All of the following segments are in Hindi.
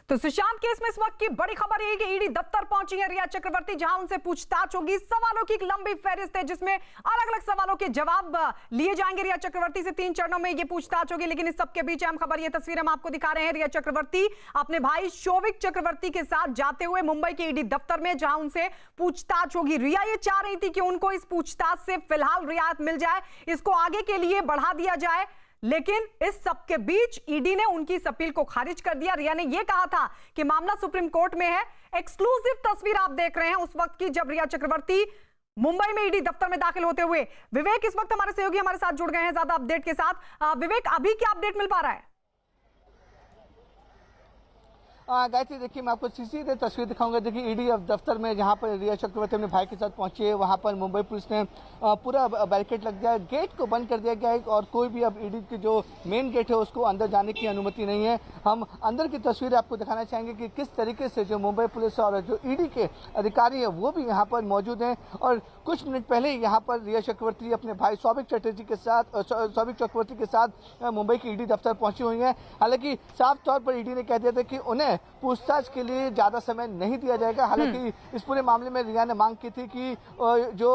तो सुशांत केस में इस वक्त की बड़ी खबर यह है कि ईडी दफ्तर पहुंची है रिया चक्रवर्ती, जहां उनसे पूछताछ होगी। सवालों की एक लंबी फहरिस्त है जिसमें अलग अलग सवालों के जवाब लिए जाएंगे। रिया चक्रवर्ती से 3 चरणों में यह पूछताछ होगी, लेकिन इस सबके बीच अहम खबर, यह तस्वीर हम आपको दिखा रहे हैं। रिया चक्रवर्ती अपने भाई शोविक चक्रवर्ती के साथ जाते हुए मुंबई के ईडी दफ्तर में, जहां उनसे पूछताछ होगी। रिया ये चाह रही थी कि उनको इस पूछताछ से फिलहाल रियायत मिल जाए, इसको आगे के लिए बढ़ा दिया जाए, लेकिन इस सब के बीच ईडी ने उनकी इस अपील को खारिज कर दिया। रिया ने यह कहा था कि मामला सुप्रीम कोर्ट में है। एक्सक्लूसिव तस्वीर आप देख रहे हैं उस वक्त की जब रिया चक्रवर्ती मुंबई में ईडी दफ्तर में दाखिल होते हुए। विवेक इस वक्त हमारे सहयोगी हमारे साथ जुड़ गए हैं ज्यादा अपडेट के साथ। विवेक, अभी क्या अपडेट मिल पा रहा है? गायत्री, देखिए मैं आपको सीधी तस्वीर दिखाऊंगा। देखिए ईडी दफ्तर में जहां पर रिया चक्रवर्ती अपने भाई के साथ पहुंची है, वहां पर मुंबई पुलिस ने पूरा बैरिकेड लग दिया है, गेट को बंद कर दिया गया है और कोई भी अब ईडी की जो मेन गेट है उसको अंदर जाने की अनुमति नहीं है। हम अंदर की तस्वीर आपको दिखाना चाहेंगे कि किस तरीके से जो मुंबई पुलिस और जो ईडी के अधिकारी है वो भी यहाँ पर मौजूद हैं। और कुछ मिनट पहले यहाँ पर रिया चक्रवर्ती अपने भाई शोविक चक्रवर्ती के साथ मुंबई की ईडी दफ्तर पहुंची हुई है। हालांकि साफ तौर पर ईडी ने कह दिया था कि उन्हें पूछताछ के लिए ज्यादा समय नहीं दिया जाएगा। हालांकि इस पूरे मामले में रिया ने मांग की थी कि जो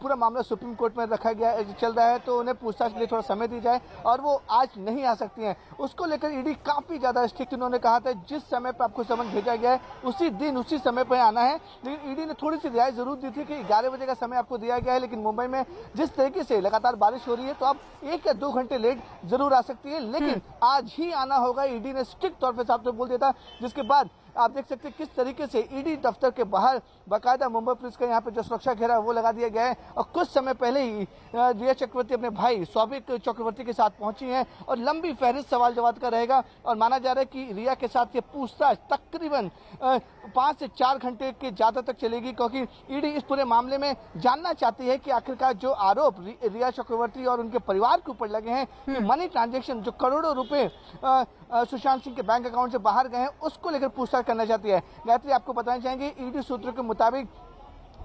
पूरा मामला सुप्रीम कोर्ट में रखा गया चल रहा है तो उन्हें पूछताछ के लिए थोड़ा समय दी जाए और वो आज नहीं आ सकती हैं। उसको लेकर ईडी काफी ज्यादा स्ट्रिक्ट उन्होंने कहा था जिस समय पर आपको समन भेजा गया है उसी दिन उसी समय पर आना है। लेकिन ईडी ने थोड़ी सी रियायत जरूर दी थी कि 11 बजे का समय आपको दिया गया है, लेकिन मुंबई में जिस तरीके से लगातार बारिश हो रही है तो आप 1 या 2 घंटे लेट जरूर आ सकती है, लेकिन आज ही आना होगा। ईडी ने स्ट्रिक्ट तौर पर साफ तौर बोल दिया था, जिसके बाद आप देख सकते हैं किस तरीके से ईडी दफ्तर के बाहर बाकायदा मुंबई पुलिस का यहाँ पे जो सुरक्षा घेरा है वो लगा दिया गया है। और कुछ समय पहले ही रिया चक्रवर्ती अपने भाई शोविक चक्रवर्ती के साथ पहुंची हैं और लंबी फहरिस्त सवाल जवाब का रहेगा। और माना जा रहा है कि रिया के साथ ये पूछताछ तकरीबन 5 से 4 घंटे के ज्यादा तक चलेगी, क्योंकि ईडी इस पूरे मामले में जानना चाहती है कि आखिरकार जो आरोप रिया चक्रवर्ती और उनके परिवार के ऊपर लगे हैं कि मनी ट्रांजेक्शन जो करोड़ों रुपए सुशांत सिंह के बैंक अकाउंट से बाहर गए हैं उसको लेकर पूछताछ करना चाहती है। गायत्री, आपको बताना चाहेंगे ईडी सूत्रों के मुताबिक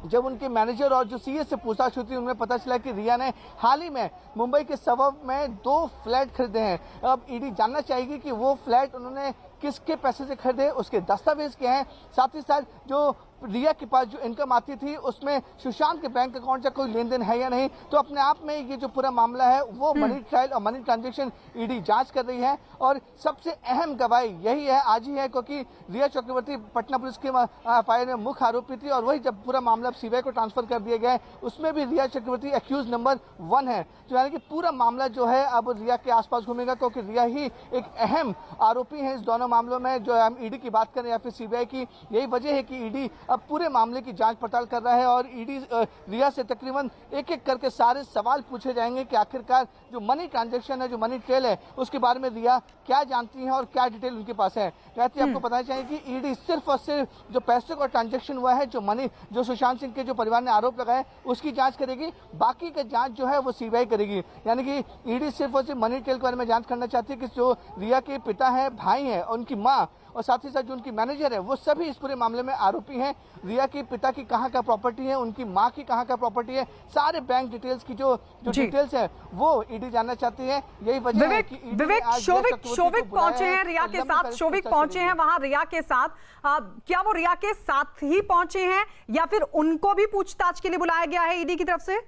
जब उनके मैनेजर और जो सीए से पूछताछ हुई थी उन्हें पता चला कि रिया ने हाल ही में मुंबई के सबब में 2 फ्लैट खरीदे हैं। अब ईडी जानना चाहेगी कि वो फ्लैट उन्होंने किसके पैसे से खरीदे, उसके दस्तावेज क्या हैं, साथ ही साथ जो रिया के पास जो इनकम आती थी उसमें सुशांत के बैंक अकाउंट से कोई लेन देन है या नहीं। तो अपने आप में ये जो पूरा मामला है वो मनी ट्रायल और मनी ट्रांजेक्शन ईडी जांच कर रही है। और सबसे अहम गवाही यही है, आज ही है, क्योंकि रिया चक्रवर्ती पटना पुलिस के एफआईआर में मुख्य आरोपी थी और वही जब पूरा मामला सीबीआई को ट्रांसफर कर दिया गया है उसमें भी रिया चक्रवर्ती एक्यूज नंबर 1 है। तो यानी कि पूरा मामला जो है अब रिया के आसपास घूमेगा, क्योंकि रिया ही एक अहम आरोपी है इस दोनों मामलों में। जो हम ईडी की बात करें या फिर सीबीआई की, यही वजह है कि ईडी अब पूरे मामले की जांच पड़ताल कर रहा है और ईडी रिया से तकरीबन एक-एक करके सारे सवाल पूछे जाएंगे कि आखिरकार जो मनी ट्रांजैक्शन है, जो मनी ट्रेल है, उसके बारे में रिया क्या जानती है और क्या डिटेल उनके पास है। कहती है आपको बताना चाहिए कि ईडी सिर्फ और सिर्फ जो पैसे का ट्रांजैक्शन हुआ है, जो सुशांत सिंह के जो परिवार ने आरोप लगाए उसकी जांच करेगी, बाकी का जांच जो है वो सीबीआई करेगी। यानी कि ईडी सिर्फ और सिर्फ मनी ट्रेल के बारे में जांच करना चाहती है कि जो रिया के पिता है, भाई है, उनकी माँ और साथ ही साथ जो उनकी मैनेजर है वो सभी इस पूरे मामले में आरोपी हैं। रिया के पिता की कहाँ का प्रॉपर्टी है, उनकी माँ की कहाँ का प्रॉपर्टी है, सारे बैंक डिटेल्स की जो डिटेल्स है वो ईडी जानना चाहती है। यही वजह है कि विवेक, शोविक पहुंचे हैं रिया के साथ, शोविक पहुंचे हैं वहां रिया के साथ। क्या वो रिया के साथ ही पहुंचे हैं या फिर उनको भी पूछताछ के लिए बुलाया गया है ईडी की तरफ से?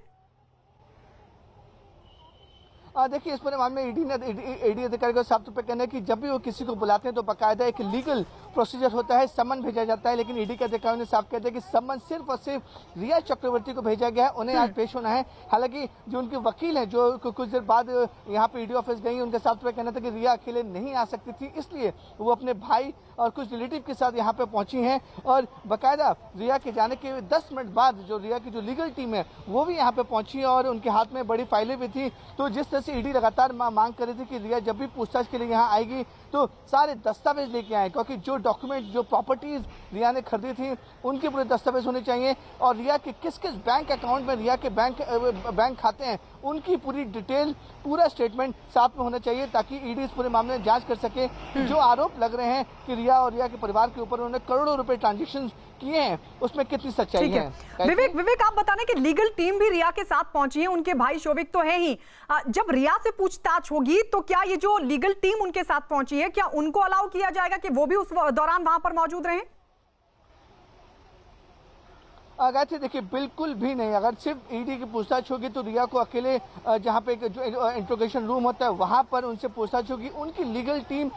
देखिए इस पूरे मामले में ईडी अधिकारी को साफ तौर पर कहना है कि जब भी वो किसी को बुलाते हैं तो बाकायदा एक लीगल प्रोसीजर होता है, समन भेजा जाता है। लेकिन ईडी के अधिकारियों ने साफ कह दिया कि समन सिर्फ और सिर्फ रिया चक्रवर्ती को भेजा गया है, उन्हें आज पेश होना है। हालांकि जो उनके वकील हैं जो कुछ देर बाद यहाँ पे ईडी ऑफिस गई, उनका साफ तौर पर कहना था कि रिया अकेले नहीं आ सकती थी, इसलिए वो अपने भाई और कुछ रिलेटिव के साथ यहाँ पे पहुंची हैं। और बाकायदा रिया के जाने के 10 मिनट बाद जो रिया की जो लीगल टीम है वो भी यहाँ पे पहुंची और उनके हाथ में बड़ी फाइलें भी थी। तो जिस तरह से ईडी लगातार मांग कर रही थी कि रिया जब भी पूछताछ के लिए यहाँ आएगी तो सारे दस्तावेज लेके आए, क्योंकि जो डॉक्यूमेंट, जो प्रॉपर्टीज रिया ने खरीदी थी उनके पूरे दस्तावेज होने चाहिए और रिया के किस किस बैंक अकाउंट में रिया के बैंक खाते हैं उनकी पूरी डिटेल, पूरा स्टेटमेंट साथ में होना चाहिए ताकि ईडी इस पूरे मामले में जांच कर सके। जो आरोप लग रहे हैं कि रिया और रिया के परिवार के ऊपर उन्होंने करोड़ों रुपए ट्रांजेक्शन किए हैं, उसमें कितनी सच्चाई है। विवेक आप बताने कि लीगल टीम भी रिया के साथ पहुंची है, उनके भाई शोविक तो है ही। जब रिया से पूछताछ होगी तो क्या ये जो लीगल टीम उनके साथ पहुंची है, क्या उनको अलाउ किया जाएगा कि वो भी उस दौरान वहां पर मौजूद रहें? गायत्री देखिए, बिल्कुल भी नहीं। अगर सिर्फ ईडी की पूछताछ होगी तो रिया को अकेले जहां पे जो इंट्रोगेशन रूम होता है वहां पर उनसे पूछताछ होगी। उनकी लीगल टीम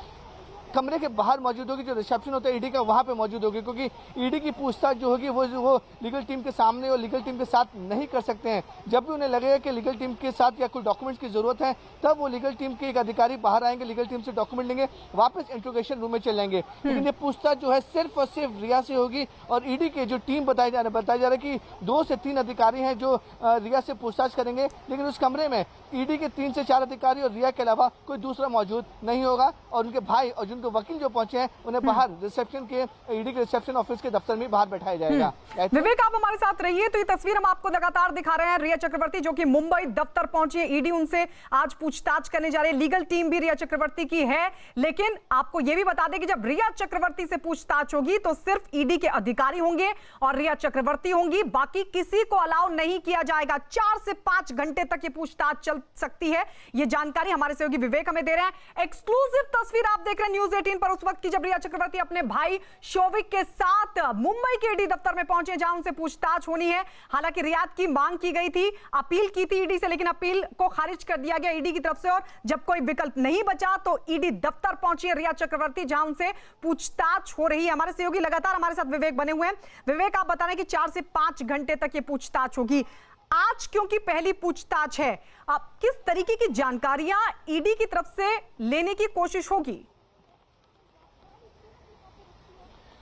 कमरे के बाहर मौजूद होगी, जो रिसेप्शन होता है ईडी का वहां पे मौजूद होगी, क्योंकि ईडी की पूछताछ जो होगी वो लीगल टीम के सामने और लीगल टीम के साथ नहीं कर सकते हैं। जब भी उन्हें लगेगा कि लीगल टीम के साथ या कोई डॉक्यूमेंट्स की जरूरत है, तब वो लीगल टीम के एक अधिकारी बाहर आएंगे, लीगल टीम से डॉक्यूमेंट लेंगे, वापस इंट्रोगेशन रूम में चले जाएंगे। लेकिन ये पूछताछ जो है सिर्फ और सिर्फ रिया से होगी। और ईडी के जो टीम बताया जा रहा है कि 2 से 3 अधिकारी हैं जो रिया से पूछताछ करेंगे, लेकिन उस कमरे में ईडी के 3 से 4 अधिकारी और रिया के अलावा कोई दूसरा मौजूद नहीं होगा। और उनके भाई और जिनको वकील जो पहुंचे हैं उन्हें बाहर रिसेप्शन के, ईडी के रिसेप्शन ऑफिस के दफ्तर में बाहर बैठाया जाएगा। विवेक आप हमारे साथ रहिए। तो ये तस्वीर हम आपको लगातार दिखा रहे हैं, रिया चक्रवर्ती जो कि मुंबई दफ्तर पहुंची है। ईडी उनसे आज पूछताछ करने जा रही है। लीगल टीम भी रिया चक्रवर्ती की है, लेकिन आपको यह भी बता दें कि जब रिया चक्रवर्ती से पूछताछ होगी तो सिर्फ ईडी के अधिकारी होंगे और रिया चक्रवर्ती होंगी, बाकी किसी को अलाउ नहीं किया जाएगा। 4 से 5 घंटे तक ये पूछताछ चल सकती है। ये जानकारी हमारे सहयोगी विवेक हमें दे रहे हैं। एक्सक्लूसिव तस्वीर आप देख रहे हैं न्यूज़ 18 पर, उस वक्त की जब रिया चक्रवर्ती अपने भाई शोविक के साथ मुंबई के ईडी दफ्तर में पहुंचे जहां उनसे पूछताछ होनी है। हालांकि रियाद की मांग की गई थी, अपील की थी ईडी से, लेकिन अपील को खारिज कर दिया गया ईडी की तरफ से। और जब कोई विकल्प नहीं बचा तो ईडी दफ्तर पहुंची है रिया चक्रवर्ती जहां उनसे पूछताछ हो रही है। हमारे सहयोगी लगातार हमारे साथ विवेक बने हुए हैं। विवेक आप बता रहे हैं कि 4 से 5 घंटे तक ये पूछताछ होगी। आज क्योंकि पहली पूछताछ है, आप किस तरीके की जानकारियां ईडी की तरफ से लेने की कोशिश होगी?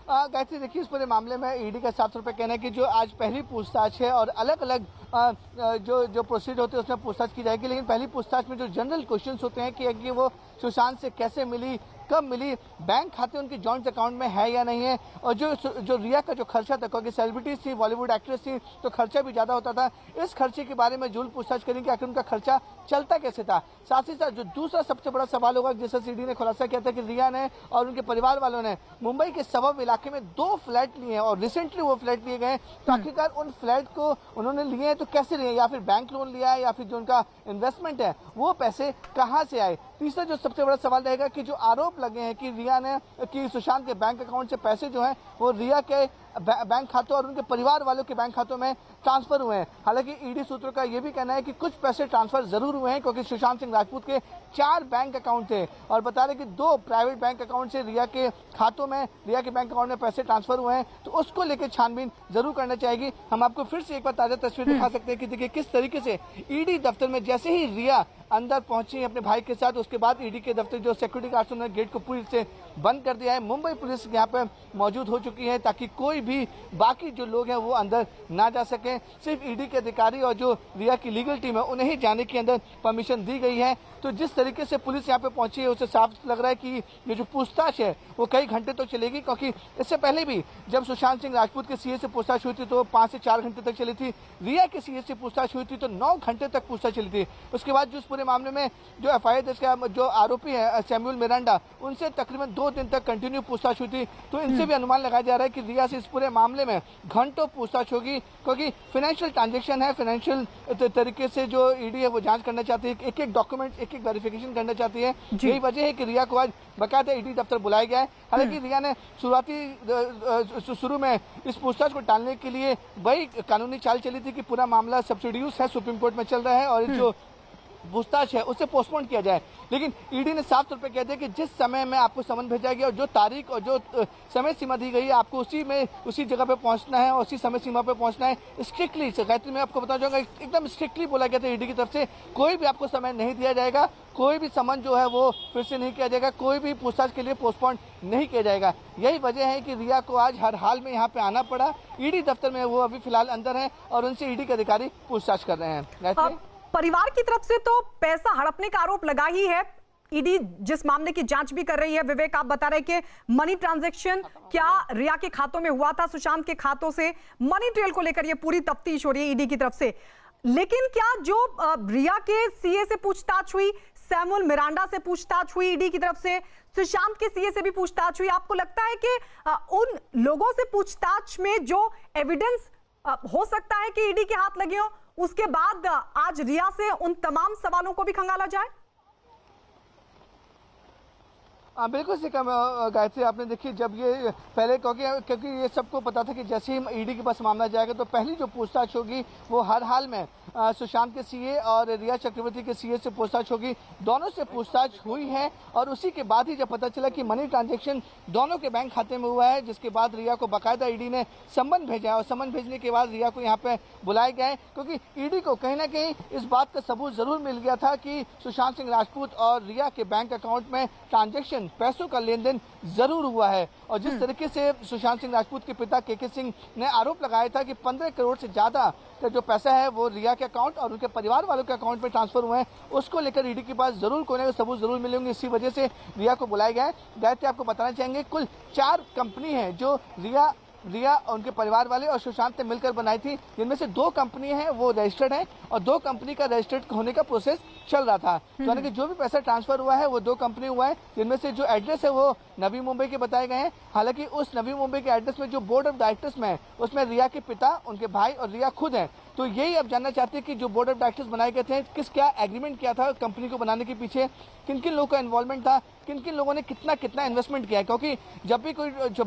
गायत्री देखिए, इस पूरे मामले में ईडी का साफ तौर पर कहना है कि जो आज पहली पूछताछ है और अलग अलग जो प्रोसीड होते हैं उसमें पूछताछ की जाएगी, लेकिन पहली पूछताछ में जो जनरल क्वेश्चंस होते हैं कि वो सुशांत से कैसे मिली, कब मिली, बैंक खाते उनके जॉइंट अकाउंट में है या नहीं है, और जो रिया का जो खर्चा था, क्योंकि सेलिब्रिटीज थी, बॉलीवुड एक्ट्रेस थी, तो खर्चा भी ज्यादा होता था। इस खर्चे के बारे में जरूर पूछताछ करेंगे आखिर उनका खर्चा चलता कैसे था। साथ ही साथ जो दूसरा सबसे बड़ा सवाल होगा, जैसा सीडी ने खुलासा किया था कि रिया ने और उनके परिवार वालों ने मुंबई के सबब इलाके में 2 फ्लैट लिए हैं और रिसेंटली वो फ्लैट लिए गए, तो आखिरकार उन फ्लैट को उन्होंने लिए हैं तो कैसे लिए, या फिर बैंक लोन लिया है या फिर जो उनका इन्वेस्टमेंट है वो पैसे कहाँ से आए। तीसरा जो सबसे बड़ा सवाल रहेगा कि जो आरोप लगे हैं कि रिया ने कि सुशांत के बैंक अकाउंट से पैसे जो हैं वो रिया के बैंक खातों और उनके परिवार वालों के बैंक खातों में ट्रांसफर हुए हैं। हालांकि ईडी सूत्रों का यह भी कहना है कि कुछ पैसे ट्रांसफर जरूर हुए हैं, क्योंकि सुशांत सिंह राजपूत के 4 बैंक अकाउंट थे और बता रहे कि 2 प्राइवेट बैंक अकाउंट से रिया के खातों में, रिया के बैंक अकाउंट में पैसे ट्रांसफर हुए हैं, तो उसको लेकर छानबीन जरूर करना चाहिए। हम आपको फिर से एक बार ताजा तस्वीर दिखा सकते हैं कि देखिए किस तरीके से ईडी दफ्तर में जैसे ही रिया अंदर पहुंची अपने भाई के साथ, उसके बाद ईडी के दफ्तर जो सिक्योरिटी गार्ड्स ने गेट को पूरी से बंद कर दिया है। मुंबई पुलिस यहाँ पे मौजूद हो चुकी है ताकि कोई भी बाकी जो लोग हैं वो अंदर ना जा सके। सिर्फ ईडी के अधिकारी और जो रिया की लीगल टीम है उन्हें ही जाने की अंदर परमिशन दी गई है। तो जिस तरीके से पुलिस यहाँ पे पहुंची है उससे साफ लग रहा है कि ये जो पूछताछ है वो कई घंटे तक चलेगी, क्योंकि इससे पहले भी जब सुशांत सिंह राजपूत के सीए से पूछताछ हुई थी तो 5 से 4 घंटे तक चली थी। रिया के सीए से पूछताछ हुई थी तो 9 घंटे तक पूछताछ चली थी। उसके बाद जो इस पूरे मामले में जो एफआईआर दर्ज का जो आरोपी है सैमुअल मिरांडा, उनसे तकरीबन 2 दिन तक कंटिन्यू पूछताछ हुई थी। तो इनसे भी अनुमान लगाया जा रहा है कि रिया से इस पूरे मामले में घंटों पूछताछ होगी, क्योंकि फाइनेंशियल ट्रांजेक्शन है, फाइनेंशियल तरीके से जो ईडी है वो जांच करना चाहती है, एक एक डॉक्यूमेंट, एक एक वेरिफिकेशन करना चाहती है। यही वजह है कि रिया को आज बाकायदा ईडी दफ्तर बुलाया गया है। हालांकि रिया ने शुरू में इस पूछताछ को टालने के लिए वही कानूनी चाल चली थी कि पूरा मामला सब्सिड्यूस है, सुप्रीम कोर्ट में चल रहा है और जो पूछताछ है उसे पोस्टपोन किया जाए। लेकिन ईडी ने साफ तौर पे कह दिया कि जिस समय में आपको समन भेजा गया और जो तारीख और जो समय सीमा दी गई है आपको उसी जगह पे पहुंचना है और उसी समय सीमा पे पहुंचना है। स्ट्रिक्टली गायत्री मैं आपको बताना चाहूंगा, एकदम स्ट्रिक्टली बोला गया था ईडी की तरफ से, कोई भी आपको समय नहीं दिया जाएगा, कोई भी समन जो है वो फिर से नहीं किया जाएगा, कोई भी पूछताछ के लिए पोस्टपोन नहीं किया जाएगा। यही वजह है कि रिया को आज हर हाल में यहाँ पे आना पड़ा। ईडी दफ्तर में वो अभी फिलहाल अंदर है और उनसे ईडी के अधिकारी पूछताछ कर रहे हैं। परिवार की तरफ से तो पैसा हड़पने का आरोप लगा ही है। ईडी जिस मामले की जांच भी कर रही है, विवेक आप बता रहे कि मनी ट्रांजैक्शन क्या रिया के खातों में हुआ था, सुशांत के खातों से, मनी ट्रेल को लेकर ये पूरी तफ्तीश हो रही है ईडी की तरफ से। लेकिन क्या जो रिया के सीए से पूछताछ हुई, सैमुअल मिरांडा से पूछताछ हुई ईडी की तरफ से, सुशांत के सीए से भी पूछताछ हुई, आपको लगता है कि उन लोगों से पूछताछ में जो एविडेंस हो सकता है कि ईडी के हाथ लगे हो, उसके बाद आज रिया से उन तमाम सवालों को भी खंगाला जाए? हाँ बिल्कुल सिका गायत्री, आपने देखी जब ये पहले क्योंकि ये सबको पता था कि जैसे ही ईडी के पास मामला जाएगा तो पहली जो पूछताछ होगी वो हर हाल में सुशांत के सीए और रिया चक्रवर्ती के सीए से पूछताछ होगी। दोनों से पूछताछ हुई है और उसी के बाद ही जब पता चला कि मनी ट्रांजैक्शन दोनों के बैंक खाते में हुआ है, जिसके बाद रिया को बाकायदा ईडी ने सम्मन भेजा है और सम्मन भेजने के बाद रिया को यहाँ पे बुलाया गया है, क्योंकि ईडी को कहीं ना कहीं इस बात का सबूत जरूर मिल गया था कि सुशांत सिंह राजपूत और रिया के बैंक अकाउंट में ट्रांजेक्शन, पैसों का लेन देन जरूर हुआ है। और जिस तरीके से सुशांत सिंह राजपूत के पिता केके सिंह ने आरोप लगाया था कि 15 करोड़ से ज्यादा का जो पैसा है वो रिया के अकाउंट और उनके परिवार वालों के अकाउंट में ट्रांसफर हुए हैं, उसको लेकर ईडी के पास जरूर कोई ना कोई सबूत जरूर मिलेंगे। इसी वजह से रिया को बुलाया गया है। गायत्री, आपको बताना चाहेंगे कुल 4 कंपनी है जो रिया और उनके परिवार वाले और सुशांत ने मिलकर बनाई थी, जिनमें से 2 कंपनी हैं वो रजिस्टर्ड हैं और 2 कंपनी का रजिस्टर्ड होने का प्रोसेस चल रहा था। तो यानी कि जो भी पैसा ट्रांसफर हुआ है वो 2 कंपनी हुआ है, जिनमें से जो एड्रेस है वो नवी मुंबई के बताए गए हैं। हालांकि उस नवी मुंबई के एड्रेस में जो बोर्ड ऑफ डायरेक्टर्स में है उसमें रिया के पिता, उनके भाई और रिया खुद हैं। तो यही अब जानना चाहते हैं कि जो बोर्ड ऑफ डायरेक्टर्स बनाए गए थे, क्या एग्रीमेंट किया था कंपनी को बनाने के पीछे, किन किन लोगों का इन्वॉल्वमेंट था, किन किन लोगों ने कितना इन्वेस्टमेंट किया है। क्योंकि जब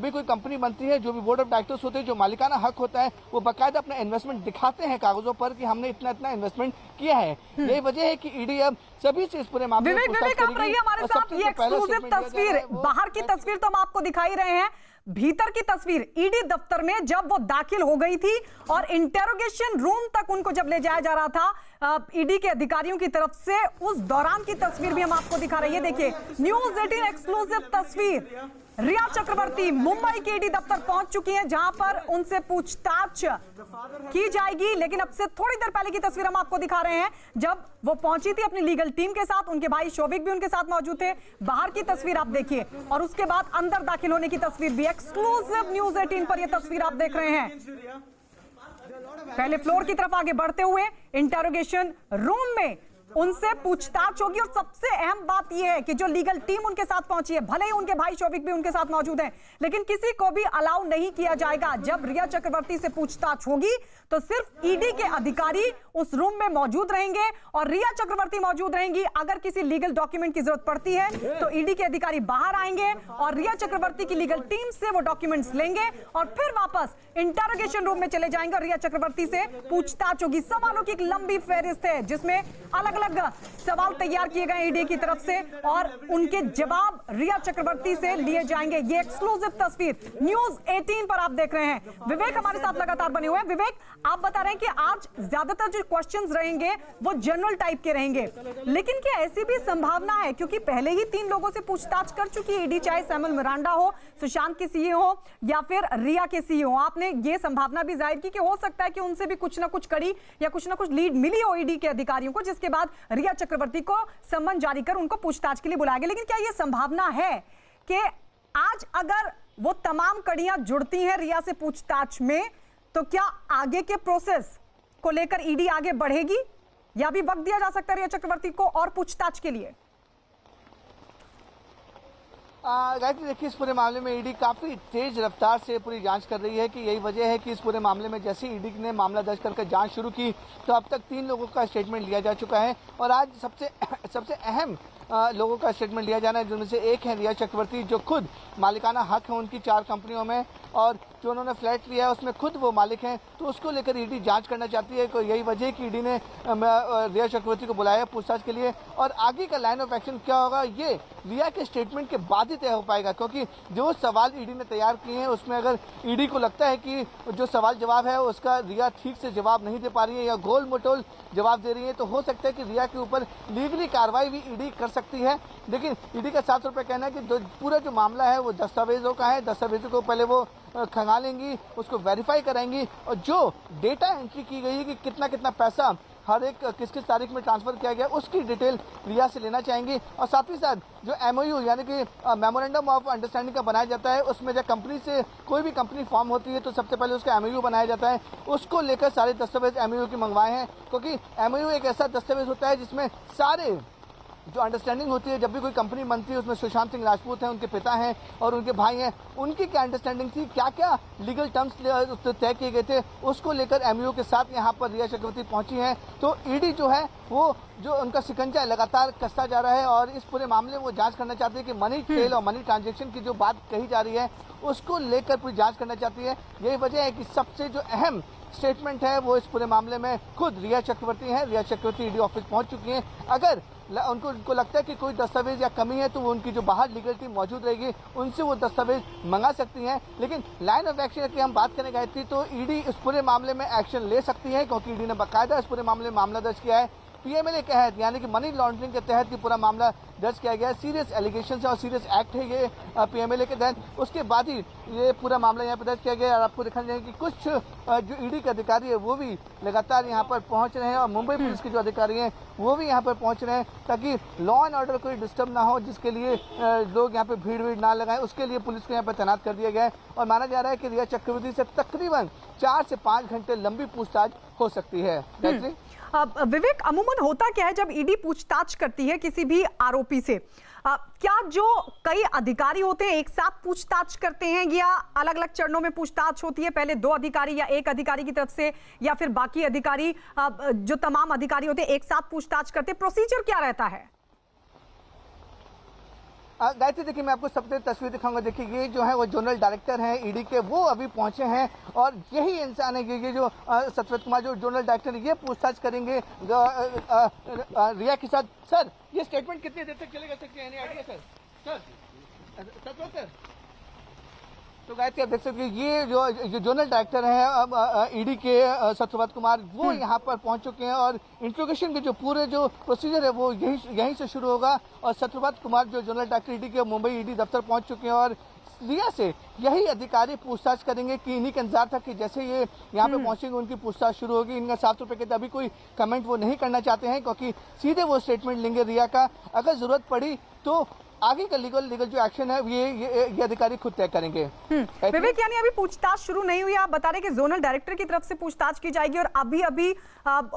भी कोई कंपनी बनती है, जो भी बोर्ड ऑफ डायरेक्टर्स होते हैं, जो मालिकाना हक होता है, वो बाकायदा अपना इन्वेस्टमेंट दिखाते हैं कागजों पर कि हमने इतना इन्वेस्टमेंट किया है। यही वजह है कि ईडी अब सभी से इस पूरे मामले में पूछताछ करेगी। आप रहिए हमारे साथ, ये एक्सक्लूसिव तस्वीर, बाहर की तस्वीर तो हम आपको दिखाई रहे हैं, भीतर की तस्वीर ईडी दफ्तर में जब वो दाखिल हो गई थी और इंटेरोगेशन रूम तक उनको जब ले जाया जा रहा था ईडी के अधिकारियों की तरफ से, उस दौरान की तस्वीर भी हम आपको दिखा रहे हैं। देखिए, न्यूज़ 18 एक्सक्लूसिव तस्वीर, रिया चक्रवर्ती मुंबई के ईडी दफ्तर पहुंच चुकी हैं, जहां पर उनसे पूछताछ की जाएगी। लेकिन अब से थोड़ी देर पहले की तस्वीर हम आपको दिखा रहे हैं, जब वो पहुंची थी अपनी लीगल टीम के साथ, उनके भाई शोभिक भी उनके साथ मौजूद थे। बाहर की तस्वीर आप देखिए और उसके बाद अंदर दाखिल होने की तस्वीर भी एक्सक्लूसिव न्यूज़ 18 पर यह तस्वीर आप देख रहे हैं। पहले फ्लोर की तरफ आगे बढ़ते हुए इंटरोगेशन रूम में उनसे पूछताछ होगी। और सबसे अहम बात यह है कि जो लीगल टीम उनके साथ पहुंची है, भले ही उनके भाई शोभिक भी उनके साथ मौजूद हैं, लेकिन किसी को भी अलाउ नहीं किया जाएगा। जब रिया चक्रवर्ती से पूछताछ होगी तो सिर्फ ईडी के अधिकारी उस रूम में मौजूद रहेंगे और रिया चक्रवर्ती मौजूद रहेंगी। अगर किसी लीगल डॉक्यूमेंट की जरूरत पड़ती है तो ईडी के अधिकारी बाहर आएंगे और रिया चक्रवर्ती की लीगल टीम से वो डॉक्यूमेंट्स लेंगे और फिर वापस इंटरोगेशन रूम में चले जाएंगे और रिया चक्रवर्ती से पूछताछ होगी। सवालों की एक लंबी फेहरिस्त है, जिसमें अलग अलग सवाल तैयार किए गए ईडी की तरफ से और उनके जवाब रिया चक्रवर्ती से लिए जाएंगे। ये एक्सक्लूसिव तस्वीर न्यूज़ 18 पर आप देख रहे हैं। विवेक हमारे साथ लगातार बने हुए हैं। विवेक, आप बता रहे हैं कि आज ज्यादातर जो क्वेश्चंस रहेंगे वो जनरल टाइप के रहेंगे, लेकिन क्या ऐसी भी संभावना है, क्योंकि पहले ही 3 लोगों से पूछताछ कर चुकी है ईडी, चाहे सैमुअल मिरांडा हो, सुशांत के सीए हो या फिर रिया के सीए हो, आपने ये संभावना भी जाहिर की कि हो सकता है कि उनसे भी कुछ ना कुछ कड़ी या कुछ ना कुछ लीड मिली हो ईडी के अधिकारियों को, जिसके बाद रिया चक्रवर्ती को सम्मन जारी कर उनको पूछताछ के लिए बुलाया गया। लेकिन क्या यह संभावना है कि आज अगर वो तमाम कड़ियां जुड़ती हैं रिया से पूछताछ में, तो क्या आगे के प्रोसेस को लेकर ईडी आगे बढ़ेगी या भी वक्त दिया जा सकता है रिया चक्रवर्ती को और पूछताछ के लिए? गायत्री, देखिए, इस पूरे मामले में ईडी काफी तेज रफ्तार से पूरी जांच कर रही है कि यही वजह है कि इस पूरे मामले में जैसे ईडी ने मामला दर्ज करके जांच शुरू की तो अब तक 3 लोगों का स्टेटमेंट लिया जा चुका है और आज सबसे अहम लोगों का स्टेटमेंट लिया जाना है, जिनमें से एक है रिया चक्रवर्ती, जो खुद मालिकाना हक है उनकी 4 कंपनियों में और जो उन्होंने फ्लैट लिया है उसमें खुद वो मालिक हैं, तो उसको लेकर ईडी जांच करना चाहती है। तो यही वजह है कि ईडी ने रिया चक्रवर्ती को बुलाया पूछताछ के लिए और आगे का लाइन ऑफ एक्शन क्या होगा ये रिया के स्टेटमेंट के बाद ही तय हो पाएगा, क्योंकि जो सवाल ईडी ने तैयार किए हैं उसमें अगर ईडी को लगता है कि जो सवाल जवाब है उसका रिया ठीक से जवाब नहीं दे पा रही है या गोल मटोल जवाब दे रही है, तो हो सकता है कि रिया के ऊपर लीगली कार्रवाई भी ईडी कर सकती है। लेकिन ईडी का 700 रुपये कहना है कि पूरा जो मामला है वो दस्तावेजों का है, दस्तावेजों को पहले वो खंगालेंगी, उसको वेरीफाई कराएंगी और जो डेटा एंट्री की गई है कि कितना पैसा हर एक किस किस तारीख में ट्रांसफर किया गया उसकी डिटेल रिया से लेना चाहेंगे। और साथ ही साथ जो MOU यानी कि मेमोरेंडम ऑफ अंडरस्टैंडिंग का बनाया जाता है, उसमें जब कंपनी से कोई भी कंपनी फॉर्म होती है तो सबसे पहले उसका MOU बनाया जाता है। उसको लेकर सारे दस्तावेज MOU के मंगवाए हैं, क्योंकि MOU एक ऐसा दस्तावेज होता है जिसमें सारे जो अंडरस्टैंडिंग होती है, जब भी कोई कंपनी बनती है उसमें सुशांत सिंह राजपूत हैं, उनके पिता हैं और उनके भाई हैं, उनकी क्या अंडरस्टैंडिंग थी, क्या क्या लीगल टर्म्स तय किए गए थे, उसको लेकर MOU के साथ यहाँ पर रिया चक्रवर्ती पहुंची हैं। तो ईडी जो है वो जो उनका शिकंजा है लगातार कसता जा रहा है और इस पूरे मामले में वो जांच करना चाहती है कि मनी ट्रेल और मनी ट्रांजैक्शन की जो बात कही जा रही है उसको लेकर पूरी जांच करना चाहती है। यही वजह है कि सबसे जो अहम स्टेटमेंट है वो इस पूरे मामले में खुद रिया चक्रवर्ती हैं। रिया चक्रवर्ती ईडी ऑफिस पहुंच चुकी हैं। अगर उनको लगता है कि कोई दस्तावेज या कमी है तो वो उनकी जो बाहर लीगल टीम मौजूद रहेगी, उनसे वो दस्तावेज मंगा सकती हैं। लेकिन लाइन ऑफ एक्शन की हम बात करें गायत्री, तो ईडी इस पूरे मामले में एक्शन ले सकती है, क्योंकि ईडी ने बाकायदा इस पूरे मामले में मामला दर्ज किया है। PMLA के तहत यानी कि मनी लॉन्ड्रिंग के तहत ये पूरा मामला दर्ज किया गया है। सीरियस एलिगेशन है और सीरियस एक्ट है ये PMLA के तहत। उसके बाद ही ये पूरा मामला यहाँ पर दर्ज किया गया है। और आपको दिखाना चाहिए कि कुछ जो ईडी के अधिकारी है वो भी लगातार यहाँ पर पहुंच रहे हैं और मुंबई पुलिस के जो अधिकारी हैं वो भी यहाँ पर पहुंच रहे हैं, ताकि लॉ एंड ऑर्डर कोई डिस्टर्ब ना हो, जिसके लिए लोग यहाँ पे भीड़ ना लगाएं, उसके लिए पुलिस को यहाँ पर तैनात कर दिया गया है। और माना जा रहा है कि रिया चक्रवर्ती से तकरीबन 4 से 5 घंटे लंबी पूछताछ हो सकती है। विवेक, अमूमन होता क्या है जब ईडी पूछताछ करती है किसी भी आरोपी से, क्या जो कई अधिकारी होते हैं एक साथ पूछताछ करते हैं या अलग अलग चरणों में पूछताछ होती है? पहले 2 अधिकारी या 1 अधिकारी की तरफ से या फिर बाकी अधिकारी, जो तमाम अधिकारी होते हैं एक साथ पूछताछ करते हैं? प्रोसीजर क्या रहता है? गायत्री देखिए, मैं आपको सबसे तस्वीर दिखाऊंगा। देखिए ये जो है वो जनरल डायरेक्टर हैं ईडी के, वो अभी पहुंचे हैं और यही इंसान है ये जो सत्यव्रत कुमार जो जनरल डायरेक्टर, ये पूछताछ करेंगे रिया के साथ। सर, ये स्टेटमेंट कितनी देर तक चलेगा, सकते हैं आइडिया सर? सत्यव्रत सर, तो गायत्री आप देख सकते हैं ये जो जनरल डायरेक्टर हैं ईडी के सत्यव्रत कुमार, वो यहाँ पर पहुंच चुके हैं और इंट्रोगेशन के जो पूरे जो प्रोसीजर है वो यहीं से शुरू होगा। और सत्यव्रत कुमार जो जनरल डायरेक्टर ईडी के मुंबई ईडी दफ्तर पहुंच चुके हैं और रिया से यही अधिकारी पूछताछ करेंगे कि इन्हीं का इंतजार था कि जैसे ये यहाँ पे पहुंचेंगे उनकी पूछताछ शुरू होगी। इनका साफ तौर पे कहते अभी कोई कमेंट वो नहीं करना चाहते हैं, क्योंकि सीधे वो स्टेटमेंट लेंगे रिया का। अगर जरूरत पड़ी तो आगे का लीगल जो एक्शन है ये अधिकारी खुद तय करेंगे। विवेक, यानी अभी पूछताछ शुरू नहीं हुई, आप बता रहे कि जोनल डायरेक्टर की तरफ से पूछताछ की जाएगी और अभी